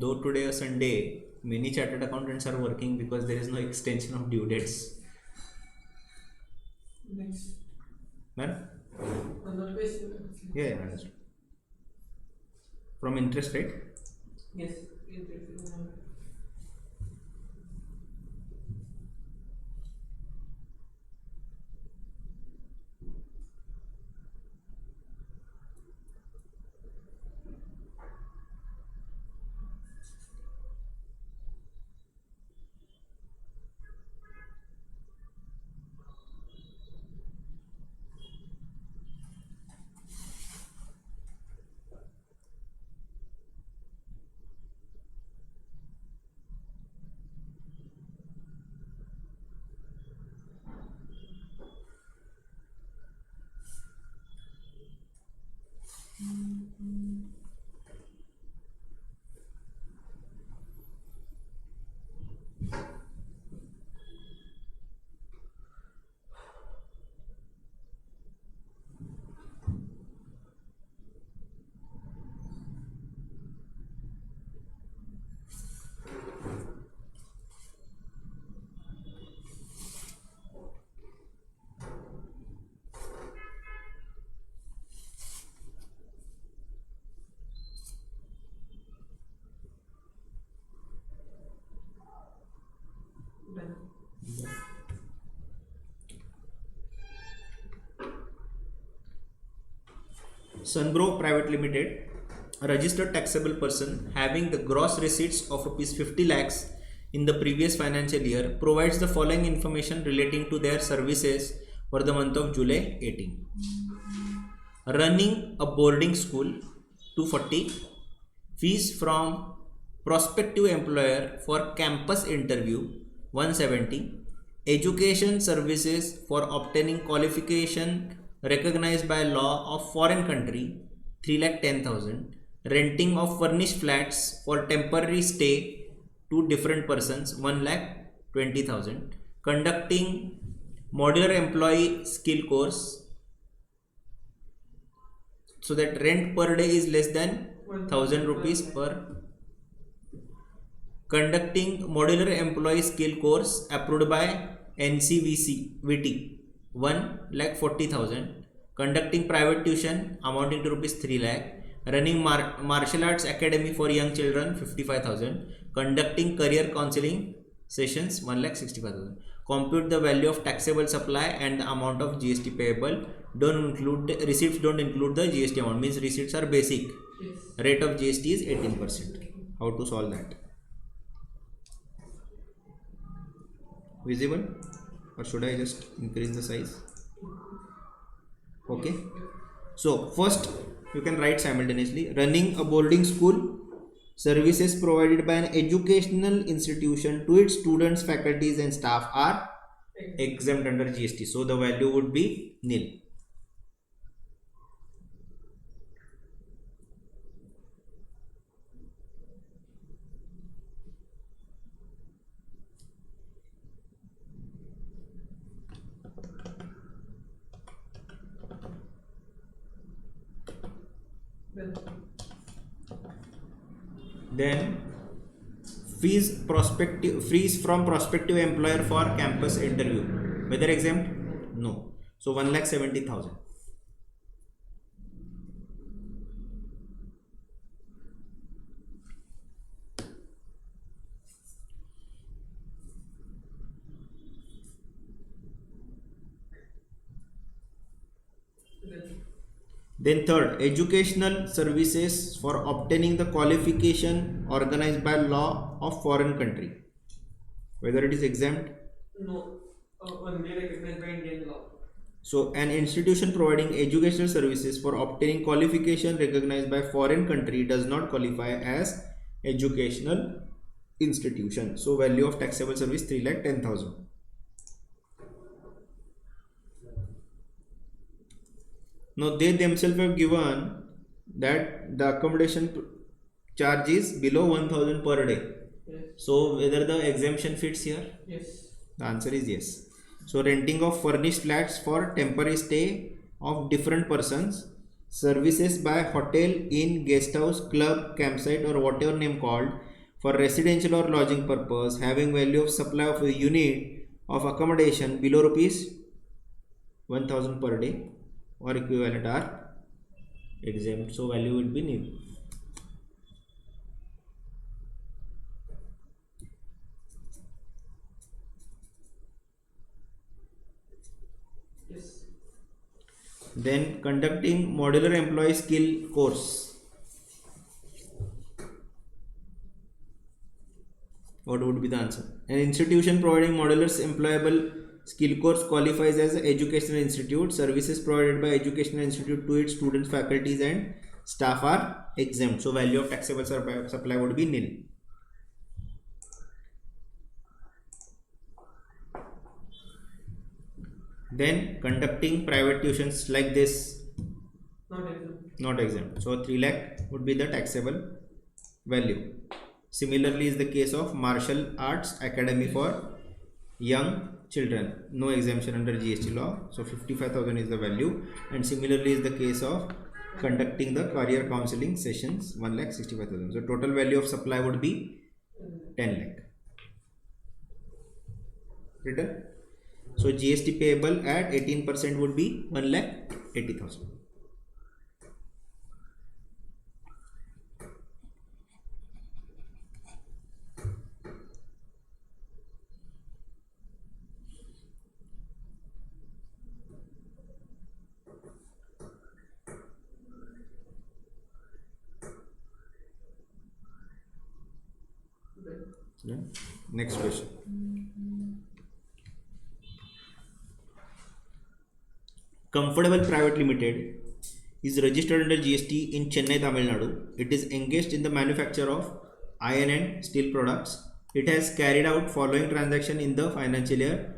though today a Sunday, many chartered accountants are working because there is no extension of due dates. Next. Man? Another question. Yeah, understood. From interest rate. Yes. Interesting. Done. Sungrow Private Limited, a registered taxable person having the gross receipts of rupees 50 lakhs in the previous financial year, provides the following information relating to their services for the month of July 18. Running a boarding school 240, fees from prospective employer for campus interview 170, education services for obtaining qualification recognized by law of foreign country 3,10,000, renting of furnished flats for temporary stay to different persons 1,20,000, conducting modular employee skill course so that rent per day is less than 1,000 rupees per. Conducting modular employee skill course approved by NCVT 1,40,000. Conducting private tuition amounting to rupees 3 lakh. Running martial arts academy for young children 55,000. Conducting career counseling sessions 1,65,000. Compute the value of taxable supply and the amount of GST payable. Receipts don't include the GST amount, means receipts are basic. Yes. Rate of GST is 18%. How to solve that? Visible, or should I just increase the size? Okay, so first you can write simultaneously. Running a boarding school, services provided by an educational institution to its students, faculties and staff are exempt under GST, so the value would be nil. Done. Then fees from prospective employer for campus interview, whether exempt? No. So 1,70,000. Done. Then third, educational services for obtaining the qualification organized by law of foreign country, whether it is exempt. No. Only recognized by Indian law. So an institution providing educational services for obtaining qualification recognized by foreign country does not qualify as educational institution. So value of taxable service 3,10,000. Now they themselves have given that the accommodation charge is below 1,000 per day. Yes. So whether the exemption fits here? Yes. The answer is yes. So renting of furnished flats for temporary stay of different persons services by hotel, inn, guest house, club, campsite or whatever name called for residential or lodging purpose having value of supply of a unit of accommodation below rupees 1000 per day or equivalent are exempt. So value would be nil. Yes. Then conducting modular employee skill course. What would be the answer? An institution providing modular employable skill course qualifies as an educational institute. Services provided by educational institute to its students, faculties and staff are exempt. So value of taxable supply would be nil. Then conducting private tuitions like this, Not exempt. not exempt. So 3 lakh would be the taxable value. Similarly is the case of martial arts academy for young children, no exemption under GST law. So 55,000 is the value. And similarly is the case of conducting the career counseling sessions, 1,65,000. So total value of supply would be 10 lakh. Written. So GST payable at 18% would be 1,80,000. Yeah. Next question. Comfortable Private Limited is registered under GST in Chennai, Tamil Nadu. It is engaged in the manufacture of iron and steel products. It has carried out following transaction in the financial year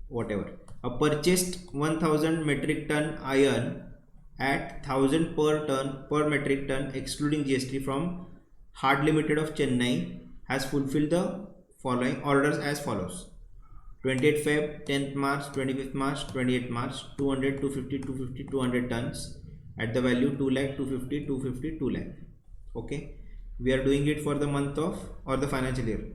whatever. Purchased 1000 metric ton iron at 1000 per metric ton excluding GST from Hard Limited of Chennai, has fulfilled the following orders as follows: 28th Feb, 10th March, 25th March, 28th March, 200, 250, 250, 200 tons at the value 2 lakh, 250, 250, 2 lakh. Okay, we are doing it for the month of or the financial year.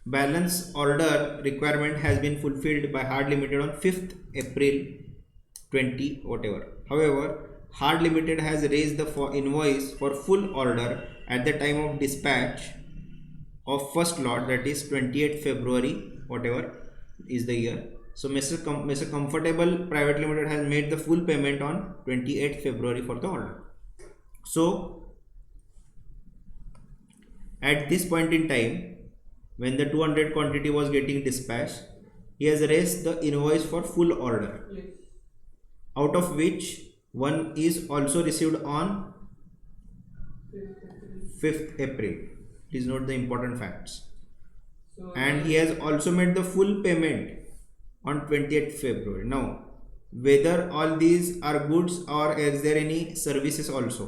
Balance order requirement has been fulfilled by Hard Limited on 5th April 20 whatever. However, Hard Limited has raised the invoice for full order at the time of dispatch of first lot, that is 28th February whatever is the year. So Mr. Comfortable Private Limited has made the full payment on 28th February for the order. So at this point in time, when the 200 quantity was getting dispatched, he has raised the invoice for full order, Yes. out of which one is also received on 5th April. Please note the important facts. So And he has also made the full payment on 28th February. Now, whether all these are goods or is there any services also?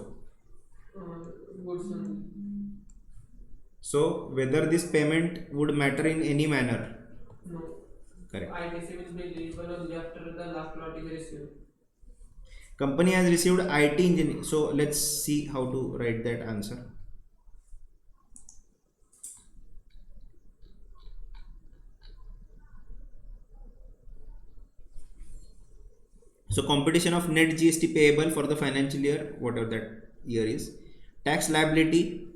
goods only. So, whether this payment would matter in any manner? No. Correct. ITC will be eligible only after the last lot is received. Company has received IT engineering. So, let's see how to write that answer. So computation of net GST payable for the financial year, whatever that year is. Tax liability,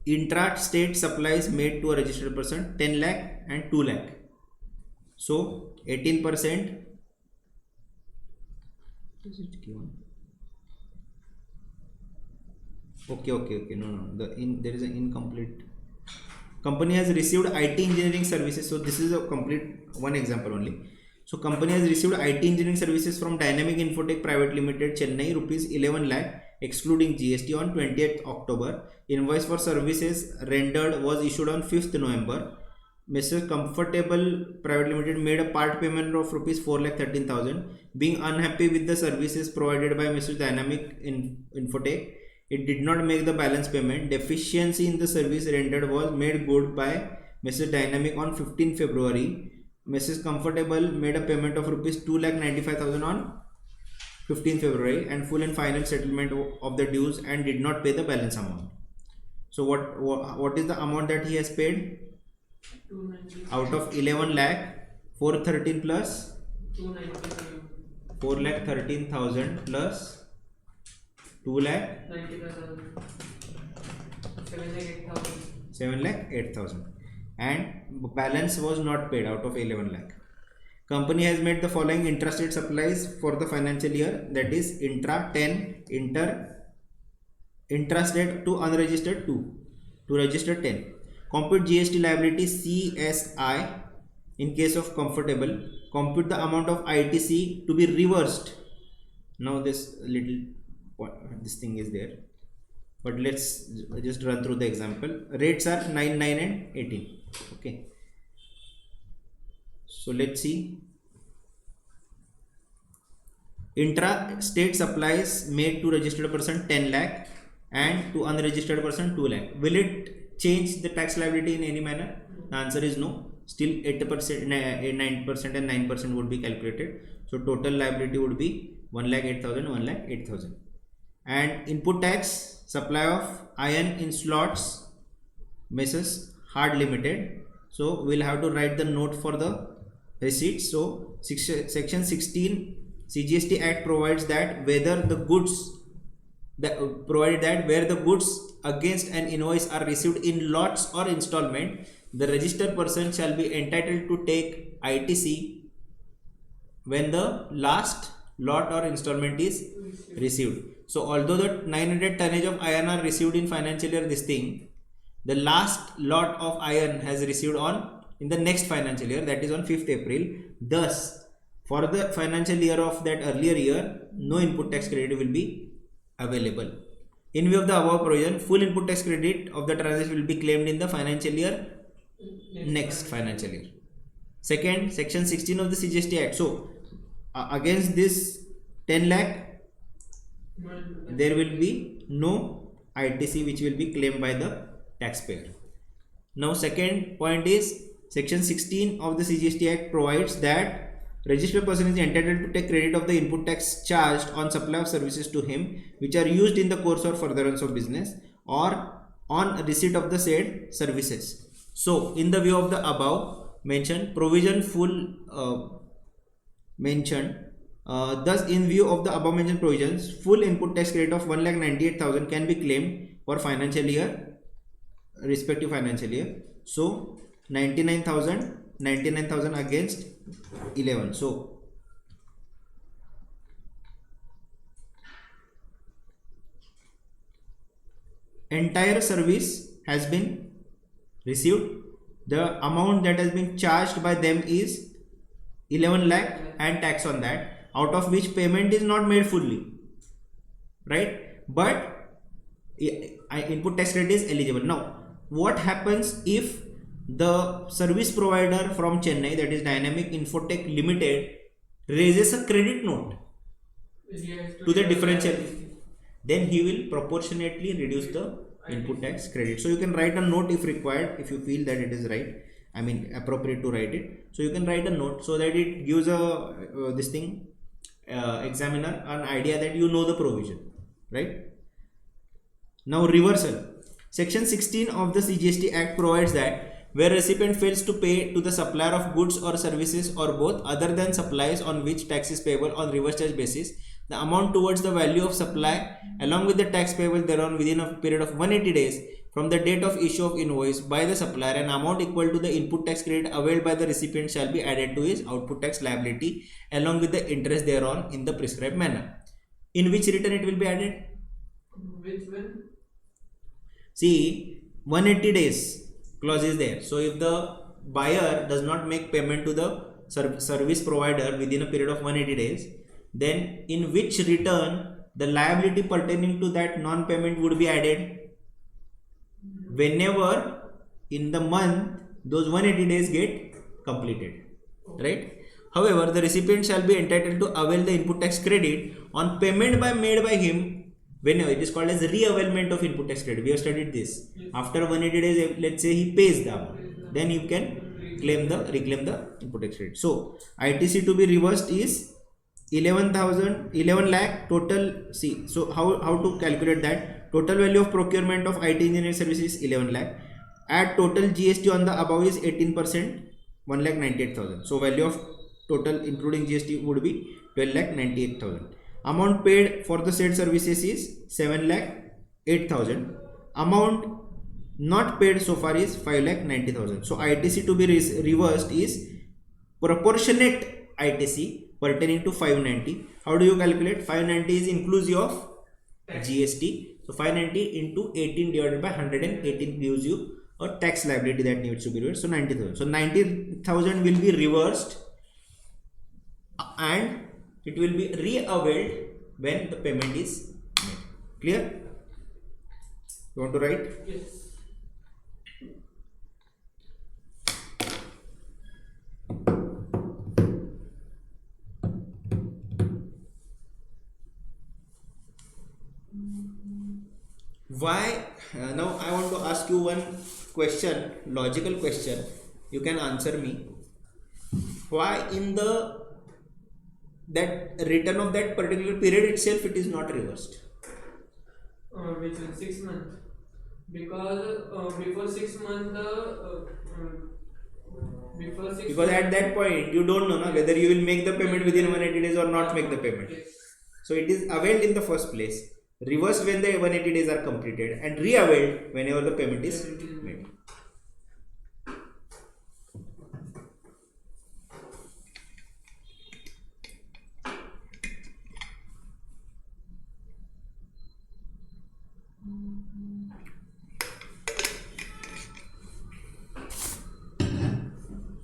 intra-state supplies made to a registered person, 10 lakh and 2 lakh. So 18%. Is it given? Okay. No. There is an incomplete. Company has received IT engineering services. So this is a complete one example only. So company has received IT engineering services from Dynamic Infotech Private Limited, Chennai, rupees 11 lakh excluding GST on 20th October. Invoice for services rendered was issued on 5th November. Mr. Comfortable Private Limited made a part payment of rupees 4,13,000. Being unhappy with the services provided by Mr. Dynamic Infotech, it did not make the balance payment. Deficiency in the service rendered was made good by Mr. Dynamic on 15 February. Mrs. Comfortable made a payment of rupees 2,95,000 on 15th February and full and final settlement of the dues and did not pay the balance amount. So what is the amount that he has paid? 290. Out of 11 lakh, 413 plus 290. 4,13,000 plus 2 lakh 95,000. 7,08,000. 7 lakh 8,000, and balance was not paid out of 11 lakh. Company has made the following intrastate supplies for the financial year, that is intra 10, intrastate to unregistered 2, to registered 10. Compute GST liability CSI in case of comfortable. Compute the amount of ITC to be reversed. Now this thing is there, but let's just run through the example. Rates are 9, 9 and 18. Okay, so let's see. Intra-state supplies made to registered person 10 lakh and to unregistered person 2 lakh. Will it change the tax liability in any manner? The answer is no. Still 8%, 9% and 9% would be calculated. So total liability would be 1,08,000, 1,08,000. And input tax, supply of iron in slots, Mrs. Hard Limited. So we'll have to write the note for the receipt. So section 16 CGST Act provides that whether the goods where the goods against an invoice are received in lots or installment, the registered person shall be entitled to take ITC when the last lot or installment is received. So although the 900 tonnage of iron are received in financial year the last lot of iron has received in the next financial year, that is on 5th April. Thus for the financial year of that earlier year, no input tax credit will be available. In view of the above provision, full input tax credit of the transaction will be claimed in the financial year next financial year. Second, section 16 of the CGST Act. So against this 10 lakh, there will be no ITC which will be claimed by the taxpayer. Now second point is section 16 of the CGST Act provides that registered person is entitled to take credit of the input tax charged on supply of services to him which are used in the course or furtherance of business or on receipt of the said services. So in the view of the above mentioned provision thus in view of the above mentioned provisions, full input tax credit of 1,98,000 can be claimed for respective financial year. So 99,000 against 11. So entire service has been received. The amount that has been charged by them is 11 lakh and tax on that, out of which payment is not made fully, right? But input tax credit is eligible. Now what happens if the service provider from Chennai, that is Dynamic Infotech Limited, raises a credit note to the differential? Then he will proportionately reduce the input tax credit. So you can write a note if required, if you feel that it is right, I mean appropriate to write it. So you can write a note so that it gives examiner an idea that you know the provision, right? Now reversal. Section 16 of the CGST Act provides that where recipient fails to pay to the supplier of goods or services or both other than supplies on which tax is payable on reverse charge basis, the amount towards the value of supply along with the tax payable thereon within a period of 180 days from the date of issue of invoice by the supplier, an amount equal to the input tax credit availed by the recipient shall be added to his output tax liability along with the interest thereon in the prescribed manner. In which return it will be added? Which one? See, 180 days clause is there. So if the buyer does not make payment to the service provider within a period of 180 days, then in which return the liability pertaining to that non-payment would be added? Whenever in the month those 180 days get completed, right? However, the recipient shall be entitled to avail the input tax credit on payment made by him whenever. It is called as re-availment of input tax credit. We have studied this. After 180 days, let's say he pays the amount, then you can reclaim the input tax credit. So ITC to be reversed is 11 lakh total. See, so how to calculate that? Total value of procurement of IT engineering services is 11 lakh. Add total GST on the above is 18%, 1,98,000. So value of total including GST would be 12,98,000. Amount paid for the said services is 7,08,000. Amount not paid so far is 5,90,000. So ITC to be reversed is proportionate ITC pertaining to 590. How do you calculate? 590 is inclusive of GST. So 590 into 18 divided by 118 gives you a tax liability that needs to be reversed. So 90,000. So 90,000 will be reversed and it will be re-availed when the payment is made. Clear? You want to write? Yes. Why? Now I want to ask you one question, logical question. You can answer me. Why in the that return of that particular period itself it is not reversed? Which is 6 months. Because before 6 months, Because at that point you don't know whether you will make the payment within 180 days or not make the payment. Yes. So it is availed in the first place, reversed when the 180 days are completed, and re-availed whenever the payment is made.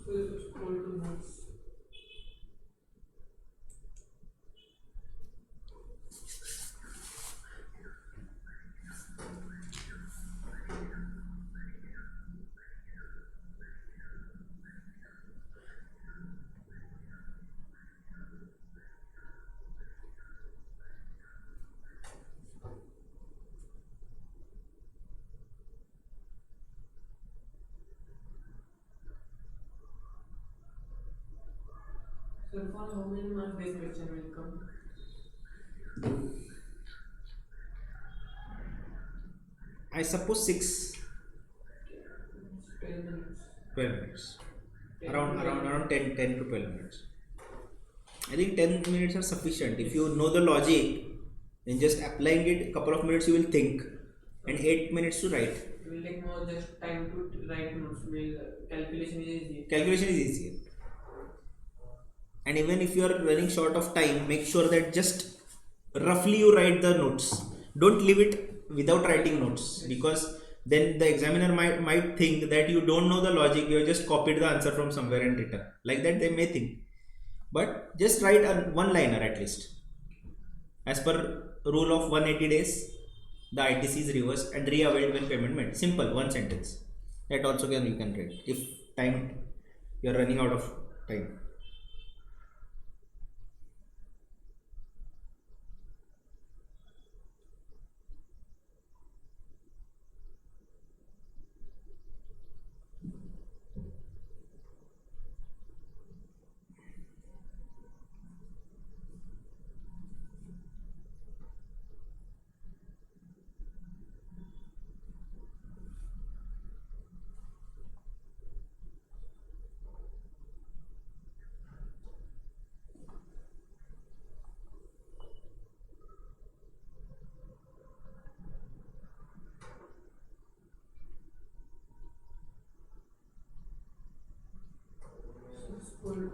So scroll to notes. So for how many months this question will come? I suppose 12 minutes. 12 minutes. 10 Around 10 to 12 minutes. I think 10 minutes are sufficient. If you know the logic, then just applying it, a couple of minutes you will think, and 8 minutes to write. It will take more just time to write notes. Calculation is easy. Calculation is easier. And even if you are running short of time, make sure that just roughly you write the notes. Don't leave it without writing notes, because then the examiner might think that you don't know the logic, you have just copied the answer from somewhere and written. Like that they may think. But just write a one liner at least. As per rule of 180 days, the ITC is reversed and re-availed when payment made. Simple, one sentence. That also you can write if time you are running out of time. Scroll.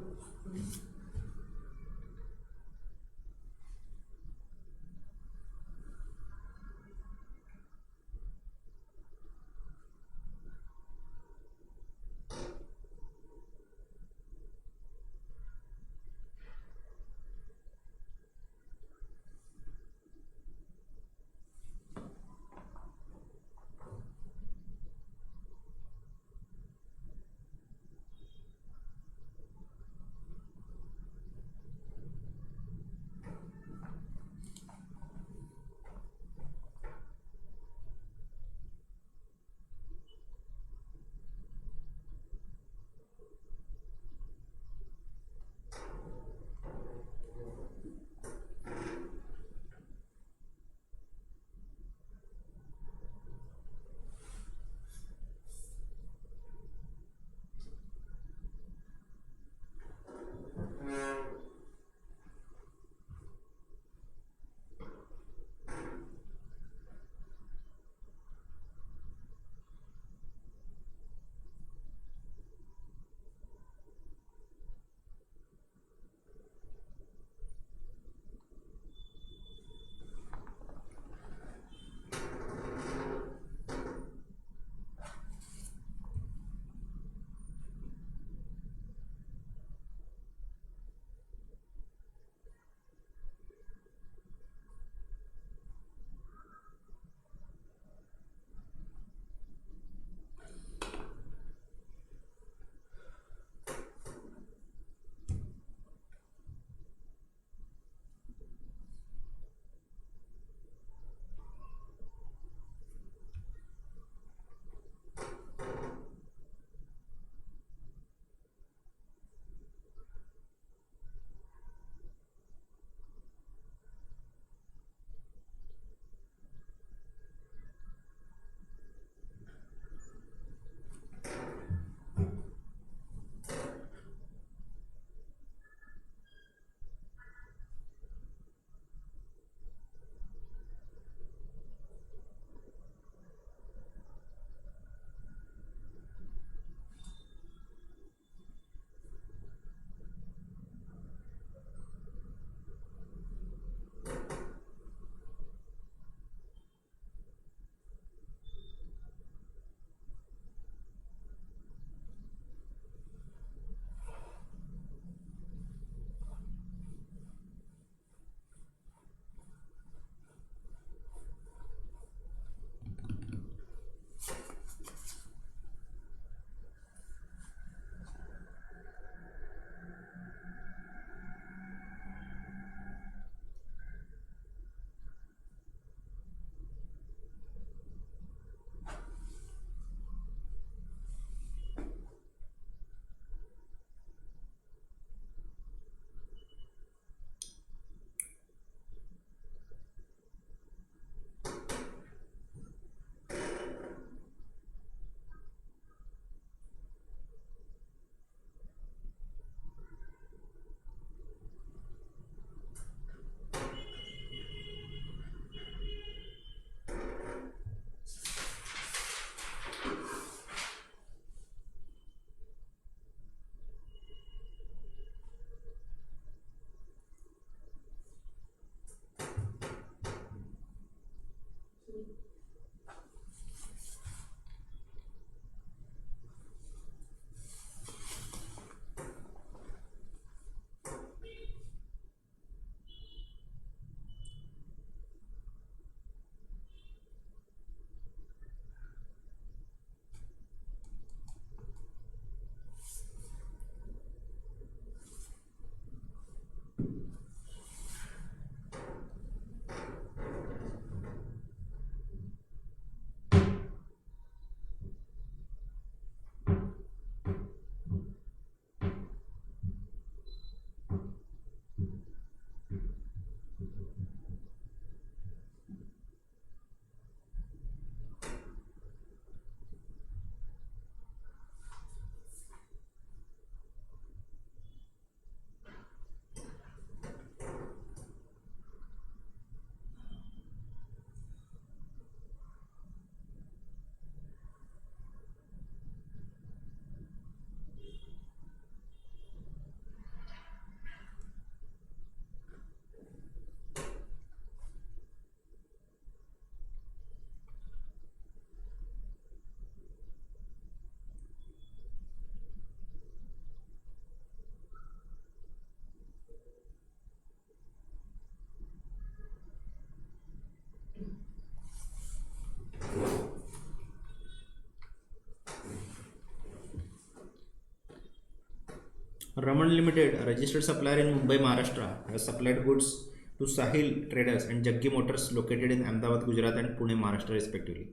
Raman Limited, a registered supplier in Mumbai, Maharashtra, has supplied goods to Sahil Traders and Jaggi Motors located in Ahmedabad, Gujarat and Pune, Maharashtra respectively.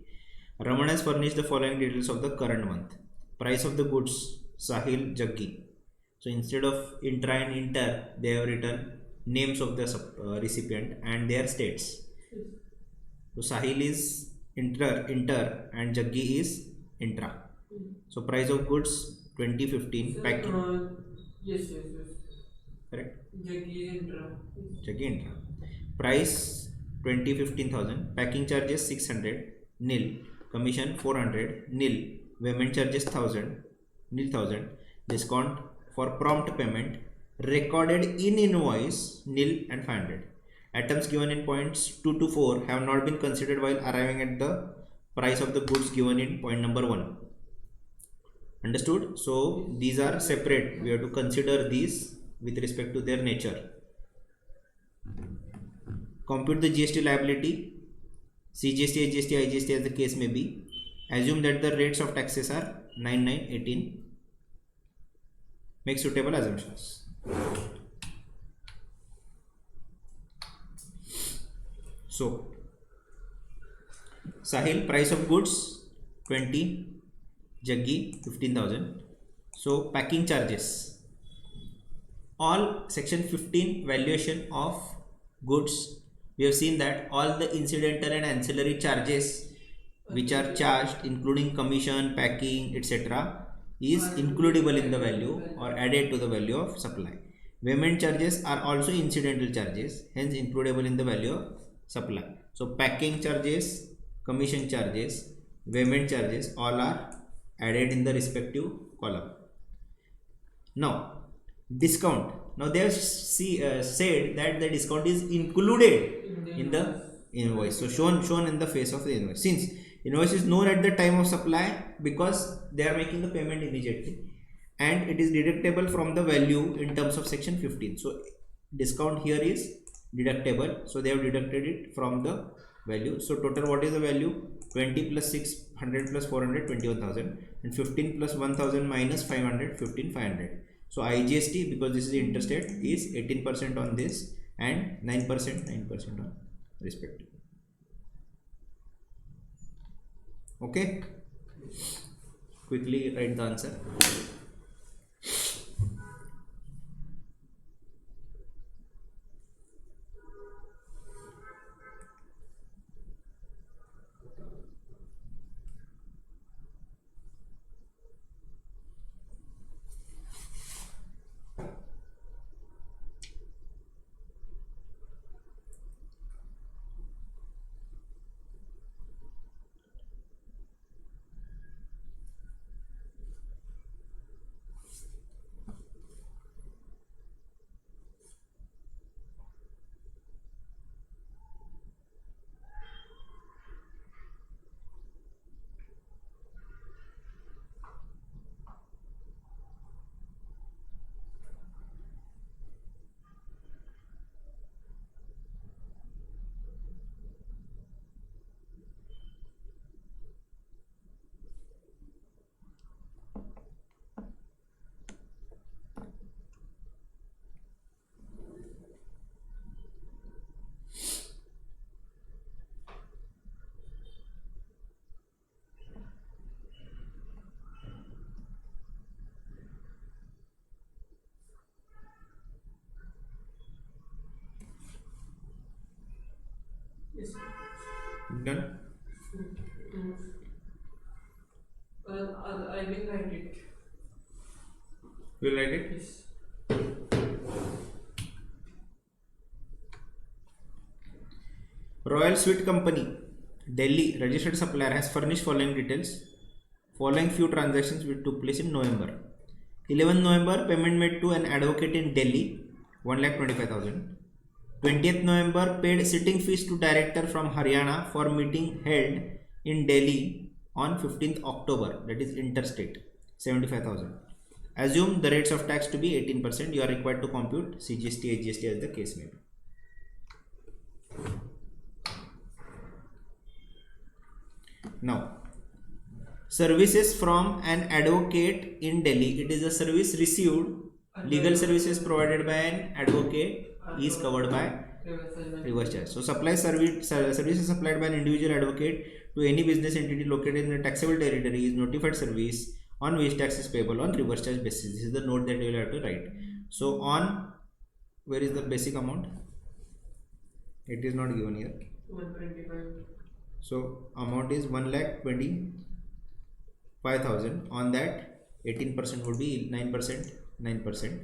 Raman has furnished the following details of the current month. Price of the goods, Sahil, Jaggi. So instead of intra and inter, they have written names of the recipient and their states. So Sahil is inter and Jaggi is intra. So price of goods 2015 packing. Yes. Correct. Jaggi intra. Jaggi intra. Price 20-15,000. Packing charges 600 nil. Commission 400 nil. Payment charges 1,000 discount for prompt payment recorded in invoice nil and 500. Items given in points 2 to 4 have not been considered while arriving at the price of the goods given in point number 1. Understood? So these are separate. We have to consider these with respect to their nature. Compute the GST liability, CGST, HGST, IGST as the case may be. Assume that the rates of taxes are 9, 9, 18. Make suitable assumptions. So, Sahil, price of goods 20, Jaggi 15,000. So, packing charges. All section 15 valuation of goods, we have seen that all the incidental and ancillary charges which are charged including commission, packing, etc. is includable in the value or added to the value of supply. Payment charges are also incidental charges, hence includable in the value of supply. So packing charges, commission charges, payment charges all are added in the respective column. Now discount. Now they have said that the discount is included in the invoice. So shown in the face of the invoice. Since invoice is known at the time of supply because they are making the payment immediately and it is deductible from the value in terms of section 15. So discount here is deductible. So they have deducted it from the value. So total what is the value? 20 plus 600 plus 400, 21,000 and 15 plus 1,000 minus 500, 15,500. So IGST, because this is interstate, is 18% on this and 9% on respective. Okay, quickly write the answer. Yes. Done? I will write it. You will write it? Yes. Royal Sweet Company, Delhi, registered supplier, has furnished following details. Following few transactions which took place in November. 11 November, payment made to an advocate in Delhi, 1,25,000. 20th November, paid sitting fees to director from Haryana for meeting held in Delhi on 15th October, that is interstate, 75,000. Assume the rates of tax to be 18%. You are required to compute CGST, HGST as the case may be. Now, services from an advocate in Delhi. It is a service received Legal services provided by an advocate is covered by reverse charge. So services supplied by an individual advocate to any business entity located in a taxable territory is notified service on which tax is payable on reverse charge basis. This is the note that you will have to write. So on, where is the basic amount? It is not given here. 125. So amount is 1,25,000. On that 18% would be 9%, 9%,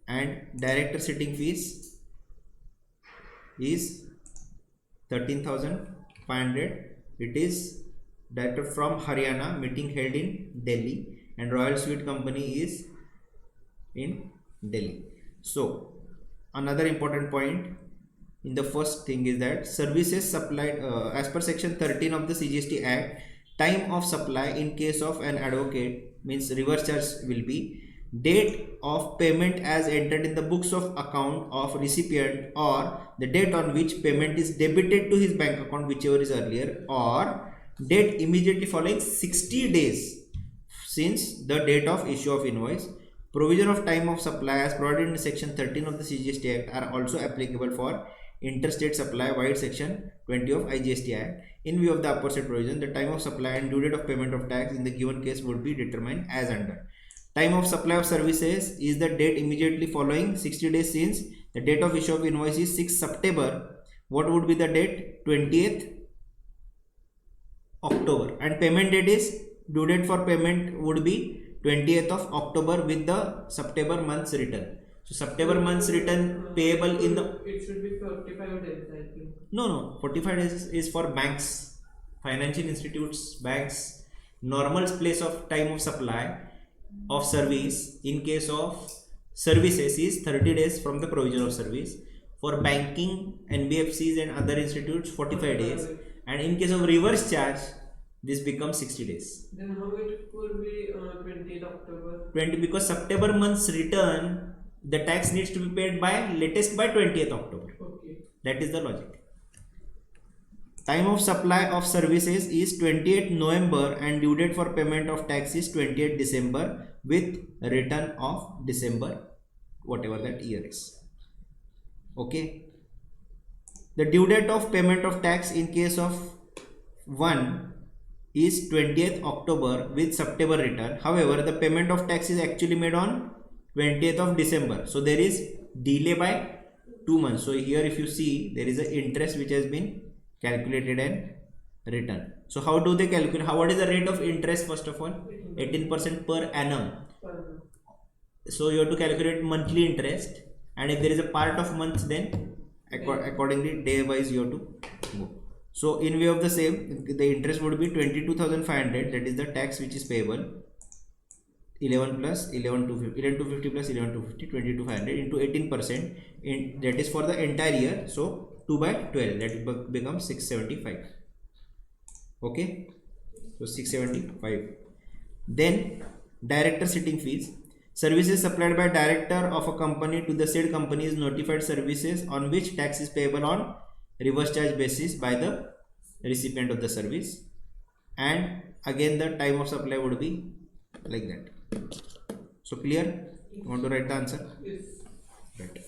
and director sitting fees is 13,500. It is director from Haryana, meeting held in Delhi, and Royal Sweet Company is in Delhi. So another important point in the first thing is that services supplied as per section 13 of the CGST Act, time of supply in case of an advocate means reverse charge will be date of payment as entered in the books of account of recipient, or the date on which payment is debited to his bank account, whichever is earlier, or date immediately following 60 days since the date of issue of invoice. Provision of time of supply as provided in section 13 of the CGST Act are also applicable for interstate supply via section 20 of IGST Act. In view of the aforesaid provision, the time of supply and due date of payment of tax in the given case would be determined as under. Time of supply of services is the date immediately following 60 days since the date of issue of invoice is 6 September. What would be the date? 20th October. And payment date is, due date for payment would be 20th of October with the September month's return. So September month's return payable in the... It should be 45 days, I think. No, 45 days is for banks, financial institutes, banks. Normal place of time of supply of service in case of services is 30 days from the provision of service. For banking, NBFCs and other institutes 45 days. And in case of reverse charge, this becomes 60 days. Then how it could be 20th October? 20, because September month's return, the tax needs to be paid by latest by 20th October. Okay. That is the logic. Time of supply of services is 28th November and due date for payment of tax is 28th December with return of December, whatever that year is. Okay. The due date of payment of tax in case of 1 is 20th October with September return. However, the payment of tax is actually made on 20th of December. So there is delay by 2 months. So here if you see, there is an interest which has been calculated and written. So how do they calculate? What is the rate of interest? First of all, 18% per annum. So you have to calculate monthly interest, and if there is a part of months, then accordingly day wise you have to go. So in view of the same, the interest would be 22,500, that is the tax which is payable. 11 plus 11,250 plus 11,250, 22,500 into 18%, that is for the entire year. So 2 by 12, that becomes 675. Okay, so 675. Then director sitting fees. Services supplied by director of a company to the said company is notified services on which tax is payable on reverse charge basis by the recipient of the service. And again the time of supply would be like that. So clear? You want to write the answer? Yes. Right.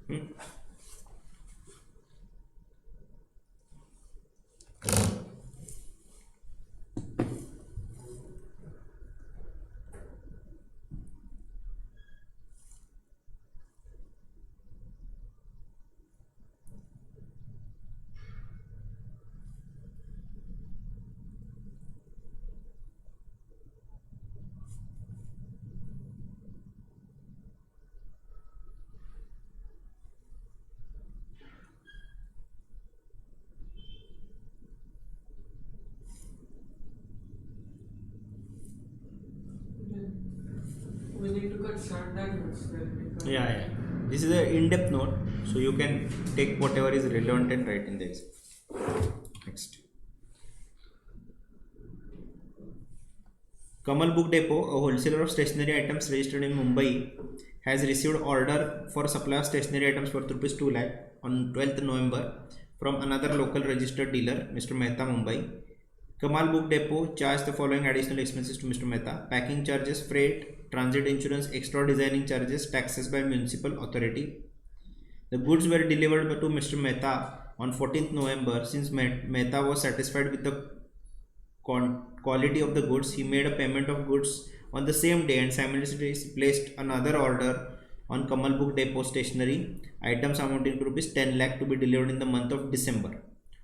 Hmm? We need to cut short that notes then. Because Yeah. This is an in-depth note, so you can take whatever is relevant and write in the exam. Next. Kamal Book Depot, a wholesaler of stationery items registered in Mumbai, has received order for supply of stationery items worth rupees 2 lakh on 12th November from another local registered dealer, Mr. Mehta, Mumbai. Kamal Book Depot charged the following additional expenses to Mr. Mehta: packing charges, freight, transit insurance, extra designing charges, taxes by municipal authority. The goods were delivered to Mr. Mehta on 14th November. Since Mehta was satisfied with the quality of the goods, he made a payment of goods on the same day and simultaneously placed another order on Kamal Book Depot stationery items amounting to rupees 10 lakh to be delivered in the month of December.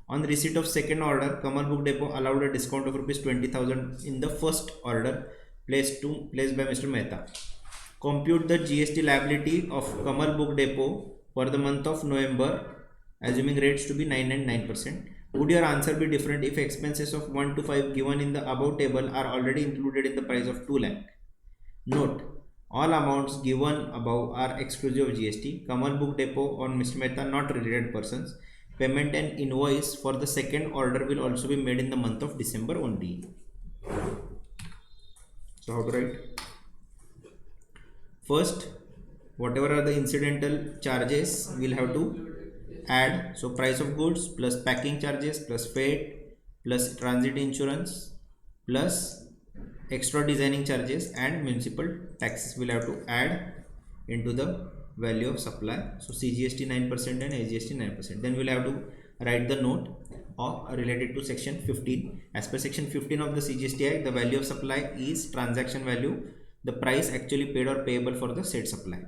On receipt of second order, Kamal Book Depot allowed a discount of rupees 20,000 in the first order placed by Mr. Mehta. Compute the GST liability of Kamal Book Depot for the month of November, assuming rates to be 9 and 9%. Would your answer be different if expenses of 1 to 5 given in the above table are already included in the price of 2 lakh? Note, all amounts given above are exclusive of GST. Kamal Book Depot on Mr. Mehta not related persons. Payment and invoice for the second order will also be made in the month of December only. So how to write? First, whatever are the incidental charges we'll have to add. So price of goods plus packing charges plus freight plus transit insurance plus extra designing charges and municipal taxes will have to add into the value of supply. So CGST 9% and AGST 9%. Then we'll have to write the note or related to section 15. As per section 15 of the CGST Act, the value of supply is transaction value, the price actually paid or payable for the said supply.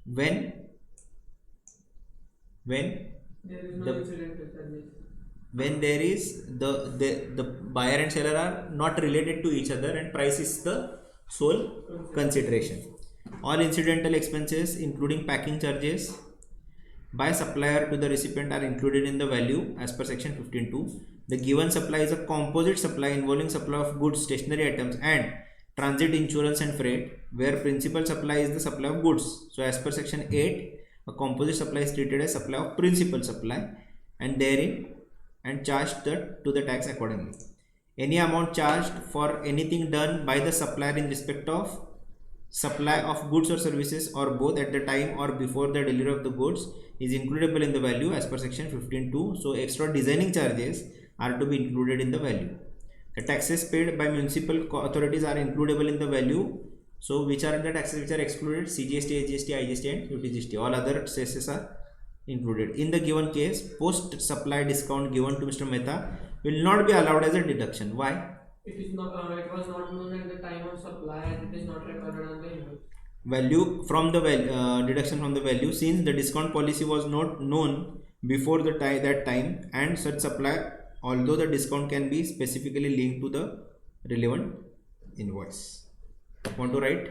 When there is no the incidental charges. when there is the buyer and seller are not related to each other and price is the sole consideration. All incidental expenses including packing charges by supplier to the recipient are included in the value as per section 15.2. The given supply is a composite supply involving supply of goods, stationery items and transit insurance and freight, where principal supply is the supply of goods. So as per section 8, a composite supply is treated as supply of principal supply and therein and charged to the tax accordingly. Any amount charged for anything done by the supplier in respect of supply of goods or services or both at the time or before the delivery of the goods is includable in the value as per section 15.2. So extra designing charges are to be included in the value. The taxes paid by municipal authorities are includable in the value. So which are the taxes which are excluded? CGST, AGST, IGST and UTGST. All other cesses are included. In the given case, post supply discount given to Mr. Mehta will not be allowed as a deduction. Why? It is not. It was not known at the time of supply, and it is not recorded on the invoice. Value from the deduction from the value, since the discount policy was not known before the that time, and such supply, although the discount can be specifically linked to the relevant invoice. Want to write?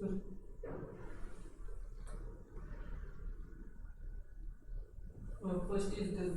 So, first is the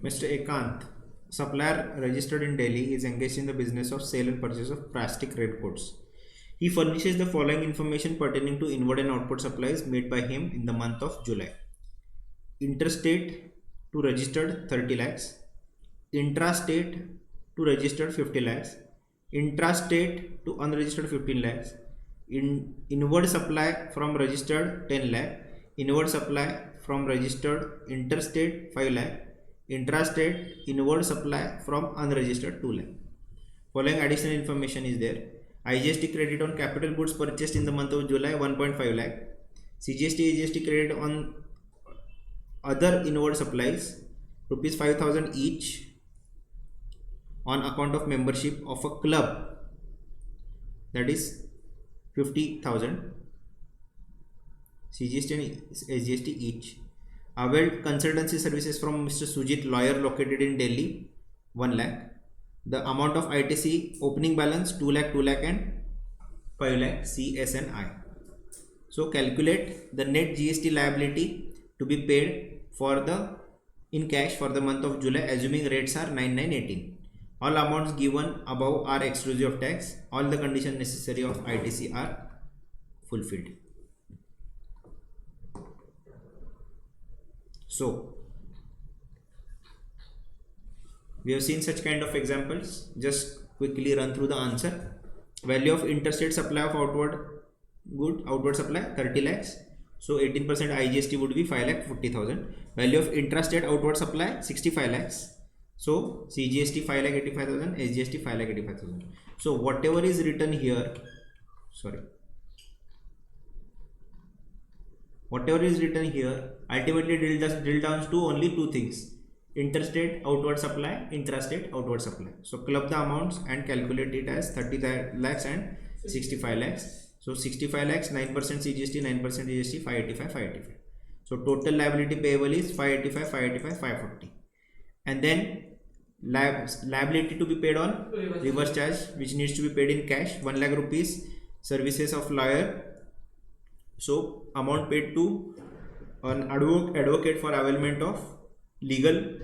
Mr. Ekant, supplier registered in Delhi, is engaged in the business of sale and purchase of plastic raincoats. He furnishes the following information pertaining to inward and outward supplies made by him in the month of July. Interstate to registered 30 lakhs, intrastate to registered 50 lakhs, intrastate to unregistered 15 lakhs, inward supply from registered 10 lakh, inward supply from registered interstate 5 lakh, intrastate inward supply from unregistered 2 lakh. Following additional information is there. IGST credit on capital goods purchased in the month of July 1.5 lakh, CGST AGST credit on other inward supplies rupees 5,000 each on account of membership of a club, that is 50,000 CGST and SGST each. Availed consultancy services from Mr. Sujit, lawyer located in Delhi, 1 lakh. The amount of ITC opening balance 2 lakh, 2 lakh and 5 lakh CSNI. So calculate the net GST liability to be paid for the in cash for the month of July, assuming rates are 9918. All amounts given above are exclusive of tax. All the conditions necessary of ITC are fulfilled. So we have seen such kind of examples. Just quickly run through the answer. Value of interstate supply of outward supply 30 lakhs. So 18% IGST would be 5 lakh 40,000. Value of intrastate outward supply 65 lakhs. So CGST 5 lakh 85,000, SGST 5 lakh 85,000. So whatever is written here, whatever is written here ultimately drill down to only two things: interstate outward supply, intrastate outward supply. So club the amounts and calculate it as 30 lakhs and 65 lakhs. So 65 lakhs, 9% CGST, 9% GST, 585, 585. So total liability payable is 585, 585, 540. And then liability to be paid on reverse charge, which needs to be paid in cash, 1 lakh rupees. Services of lawyer. So amount paid to an advocate for availment of legal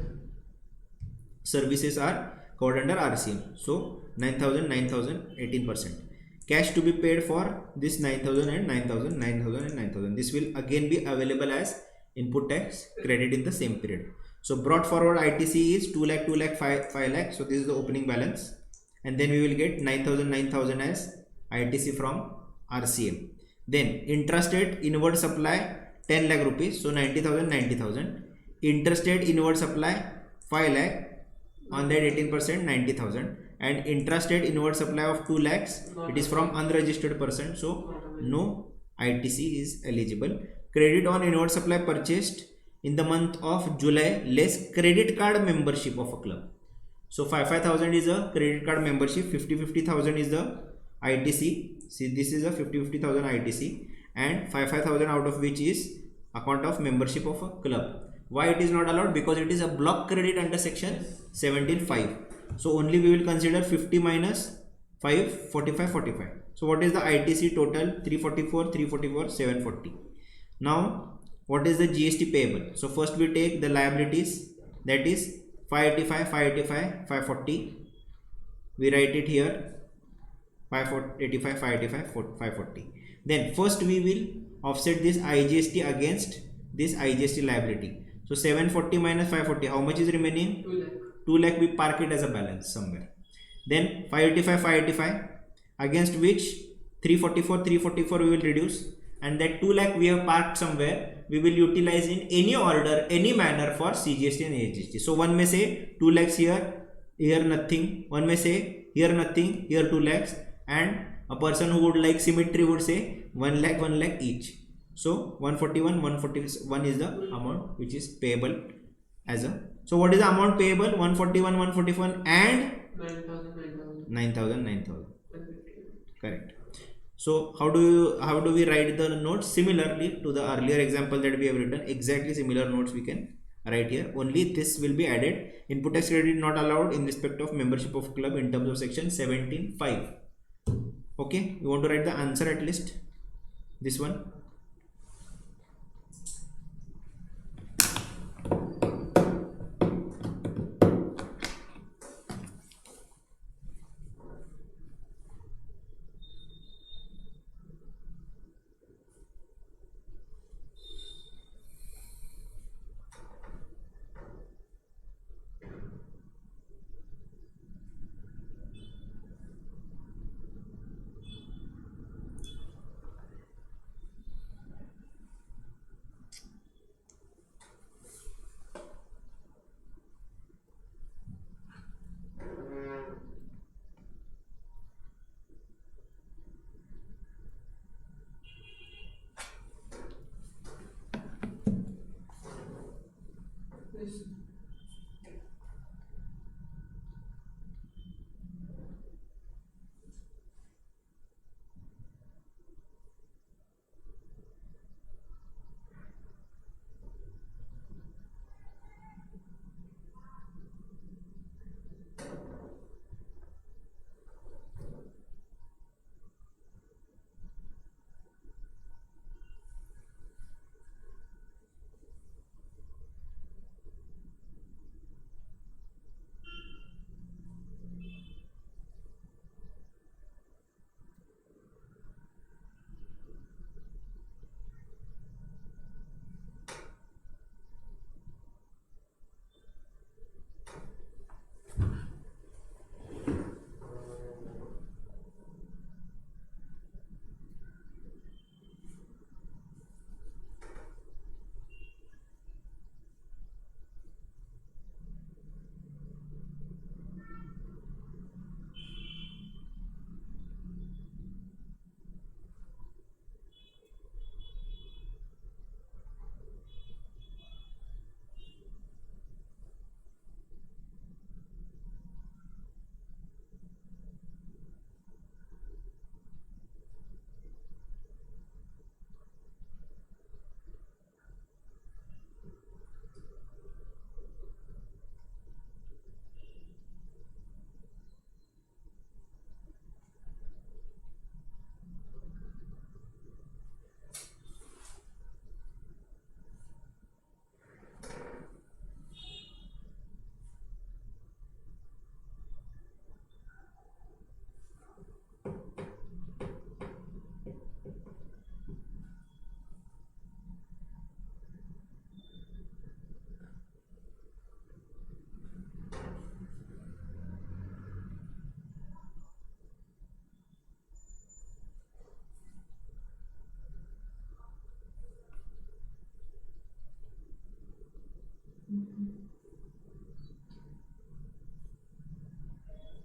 services are covered under RCM. So 9,000, 9,000, 18%. Cash to be paid for this 9,000 and 9,000, 9,000 and 9,000. This will again be available as input tax credit in the same period. So brought forward ITC is 2 lakh, 2 lakh, 5 lakh. So this is the opening balance. And then we will get 9,000, 9,000 as ITC from RCM. Then intrastate inward supply 10 lakh rupees, so 90,000, 90,000. Interstate inward supply 5 lakh, on that 18% 90,000, and intrastate inward supply of 2 lakhs, it is from unregistered person, so no ITC is eligible. Credit on inward supply purchased in the month of July less credit card membership of a club. So 5,000 is a credit card membership, 50,000 is the ITC. See, this is a 50,000 ITC, and 5,000 out of which is account of membership of a club. Why it is not allowed? Because it is a block credit under section 17(5). So only we will consider 50 minus 5, 45, 45. So what is the ITC total? 344, 344, 740. Now what is the GST payable? So first we take the liabilities, that is 585, 585, 540. We write it here, 585, 585, 540. Then first we will offset this IGST against this IGST liability. So 740 minus 540, how much is remaining? 2 lakh. 2 lakh, we park it as a balance somewhere. Then 585, 585, against which 344, 344 we will reduce, and that 2 lakh we have parked somewhere, we will utilize in any order, any manner for CGST and AGST. So one may say 2 lakhs here, here nothing. One may say here nothing, here 2 lakhs, and a person who would like symmetry would say 1 lakh, 1 lakh each. So 141, 141 is the amount which is payable as a. So what is the amount payable? 141, 141 and 9,000, 9,000, 9,000. 150. Correct. So how do we write the notes? Similarly to the earlier example that we have written, exactly similar notes we can write here. Only this will be added. Input tax credit not allowed in respect of membership of club in terms of section 17(5). Okay, you want to write the answer at least? This one.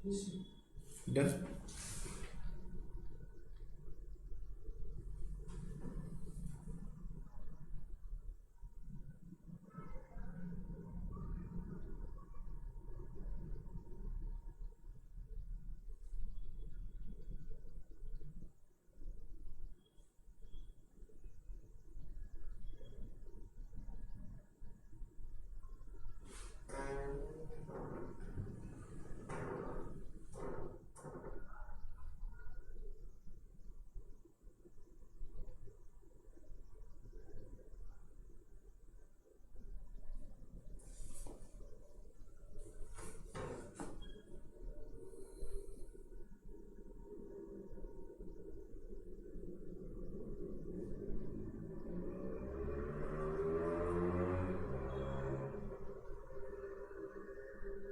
Done.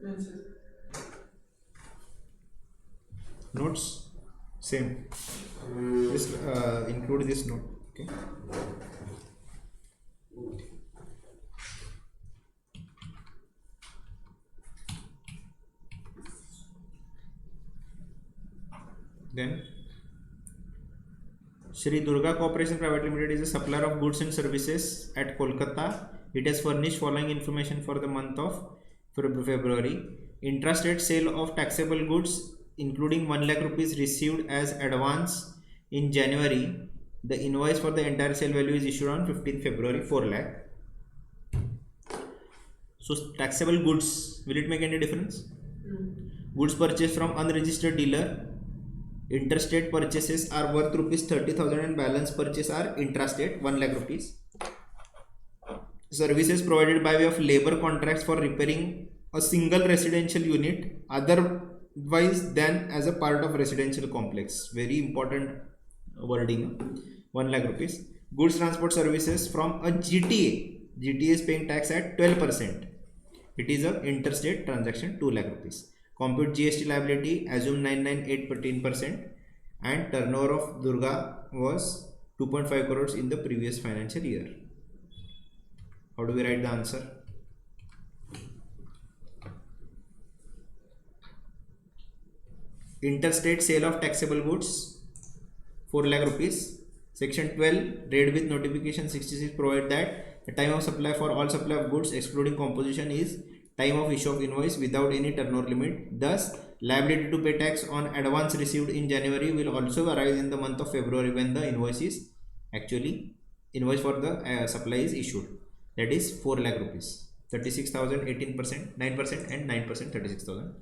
Yes, sir. Notes same. Just include this note. Okay. Then Shri Durga Corporation Private Limited is a supplier of goods and services at Kolkata. It has furnished following information for the month of February. Intrastate sale of taxable goods including 1 lakh rupees received as advance in January. The invoice for the entire sale value is issued on 15th February, 4 lakh. So taxable goods, will it make any difference? Goods purchased from unregistered dealer. Interstate purchases are worth rupees 30,000 and balance purchase are intrastate 1 lakh rupees. Services provided by way of labor contracts for repairing a single residential unit otherwise than as a part of residential complex. Very important wording. 1 lakh rupees. Goods transport services from a GTA. GTA is paying tax at 12%. It is a interstate transaction 2 lakh rupees. Compute GST liability, assume 998% and turnover of Durga was 2.5 crores in the previous financial year. How do we write the answer? Interstate sale of taxable goods 4 lakh rupees. Section 12 read with notification 66 provide that the time of supply for all supply of goods excluding composition is time of issue of invoice without any turnover limit. Thus, liability to pay tax on advance received in January will also arise in the month of February when the invoice for the supply is issued. That is 4 lakh rupees. 36,000, 18%, 9% and 9%, 36,000.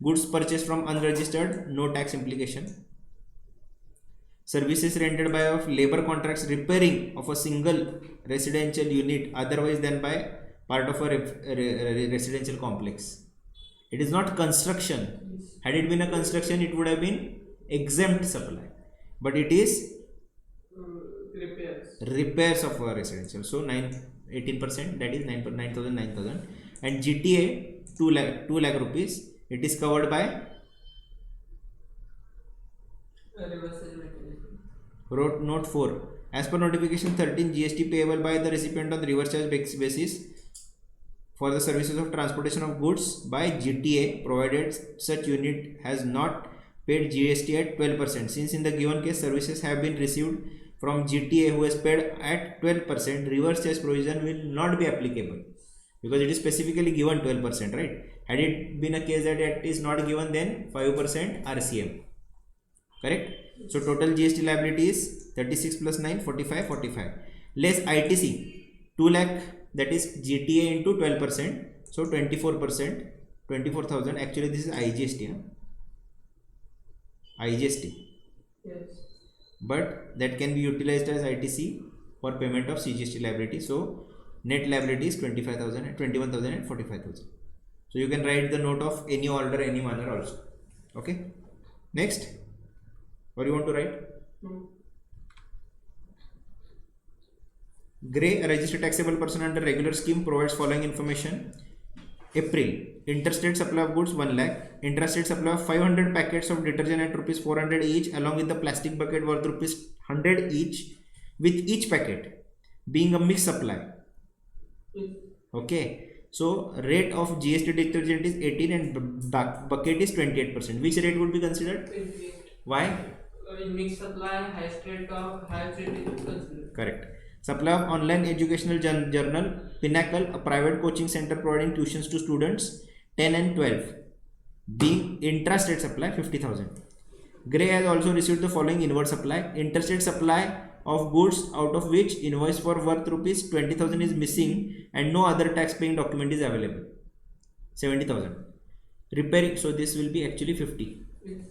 Goods purchased from unregistered, no tax implication. Services rendered by of labor contracts repairing of a single residential unit otherwise than by part of a residential complex. It is not construction. Had it been a construction, it would have been exempt supply. But it is repairs of a residential. So 18%, that is 9,000, 9,000. And GTA 2 lakh rupees. It is covered by note 4. As per notification 13, GST payable by the recipient on the reverse charge basis for the services of transportation of goods by GTA provided such unit has not paid GST at 12%. Since in the given case services have been received from GTA who has paid at 12%, reverse charge provision will not be applicable because it is specifically given 12%, right? Had it been a case that it is not given, then 5% RCM, correct? So total GST liability is 36 plus 9, 45, 45. Less ITC 2 lakh, that is GTA into 12%. So 24%, 24,000. Actually, this is IGST. IGST. Yes. But that can be utilized as ITC for payment of CGST liability. So net liability is 25,000, 21,000 and 45,000. So you can write the note of any order, any manner also. Okay. Next. What do you want to write? Gray, a registered taxable person under regular scheme, provides following information. April, interstate supply of goods 1 lakh, interstate supply of 500 packets of detergent at rupees 400 each along with the plastic bucket worth rupees 100 each, with each packet being a mixed supply. Okay, So rate of GST detergent is 18 and bucket is 28%. Which rate would be considered? 28. Why? In mixed supply, highest rate is considered. Correct. Supply of online educational journal Pinnacle, a private coaching center providing tuitions to students 10 and 12. Being intrastate supply 50,000. Gray has also received the following inward supply. Interstate supply of goods out of which invoice for worth rupees 20,000 is missing and no other tax paying document is available. 70,000. Repairing, so this will be actually 50. Yes.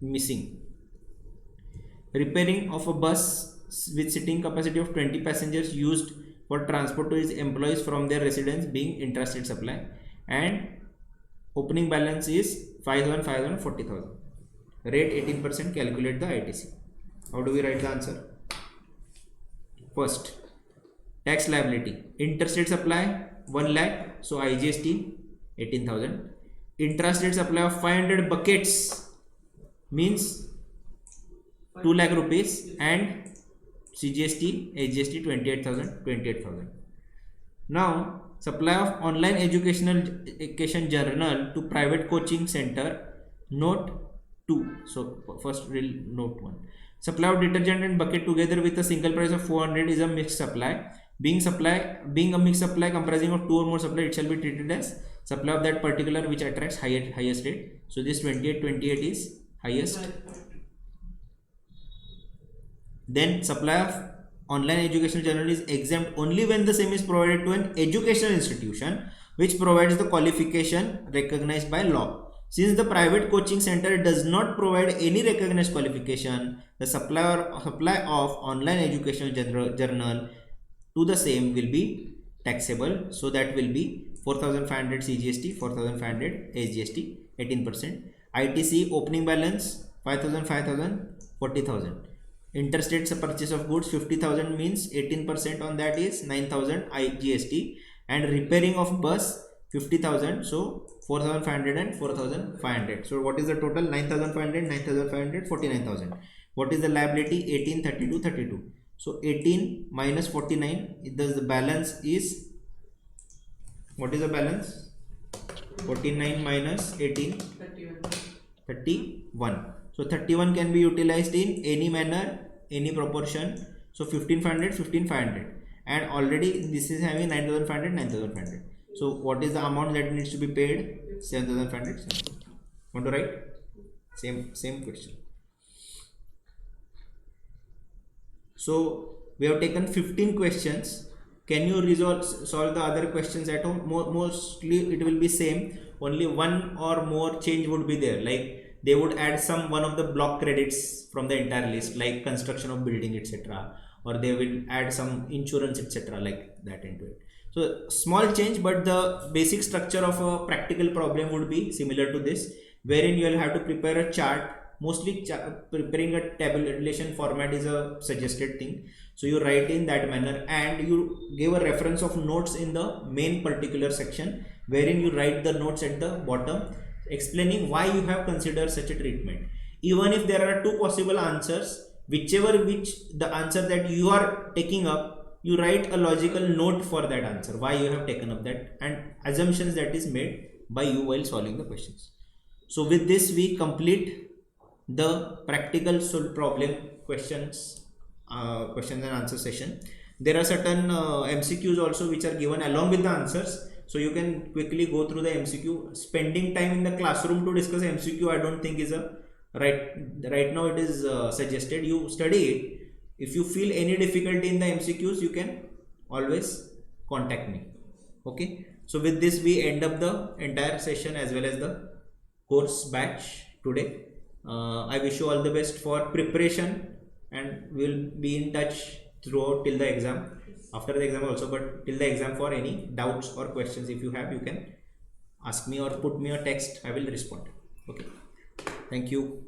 Missing. Repairing of a bus with seating capacity of 20 passengers used for transport to his employees from their residence being intrastate supply, and opening balance is 5,000, 5,000, 40,000. Rate 18%, calculate the ITC. How do we write the answer? First, tax liability. Interstate supply 1 lakh, so IGST 18,000. Intrastate supply of 500 buckets means 2 lakh rupees, and CGST, HGST 28,000. Now, supply of online education journal to private coaching center, note 2. So first we'll note 1. Supply of detergent and bucket together with a single price of 400 is a mixed supply. Being a mixed supply comprising of 2 or more supply, it shall be treated as supply of that particular which attracts highest rate. So this 28 is highest. Then supply of online educational journal is exempt only when the same is provided to an educational institution which provides the qualification recognized by law. Since the private coaching center does not provide any recognized qualification, the supply of online educational journal to the same will be taxable. So that will be 4,500 CGST, 4,500 SGST, 18%. ITC opening balance 5,000, 5,000, 40,000. Interstate purchase of goods 50,000 means 18% on that is 9,000 IGST, and repairing of bus 50,000, so 4,500 and 4,500. So what is the total? 9,500, 9,500, 49,000. What is the liability? 18, 32, 32. So 18 minus 49, thus the balance is, what is the balance? 49 minus 18, 31. So 31 can be utilized in any manner, any proportion. So 15,500, 15,500, and already this is having 9,500, 9,500. So what is the amount that needs to be paid? 7,500. Want to write? Same question. So we have taken 15 questions. Can you solve the other questions at home? Mostly it will be same. Only one or more change would be there. Like they would add one of the block credits from the entire list, like construction of building, etc. Or they will add some insurance, etc. like that into it. So small change, but the basic structure of a practical problem would be similar to this, wherein you will have to prepare a chart. Mostly preparing a tabulation format is a suggested thing. So you write in that manner, and you give a reference of notes in the main particular section, wherein you write the notes at the bottom explaining why you have considered such a treatment. Even if there are two possible answers, which the answer that you are taking up, you write a logical note for that answer, why you have taken up that, and assumptions that is made by you while solving the questions. So with this we complete the practical problem questions and answer session. There are certain MCQs also which are given along with the answers, so you can quickly go through the MCQ. Spending time in the classroom to discuss MCQ I don't think is a right now it is suggested. You study it. If you feel any difficulty in the MCQs, you can always contact me. Okay, so with this we end up the entire session as well as the course batch today. I wish you all the best for preparation, and we'll be in touch throughout till the exam, after the exam also, but till the exam. For any doubts or questions if you have, you can ask me or put me a text. I will respond. Okay, thank you.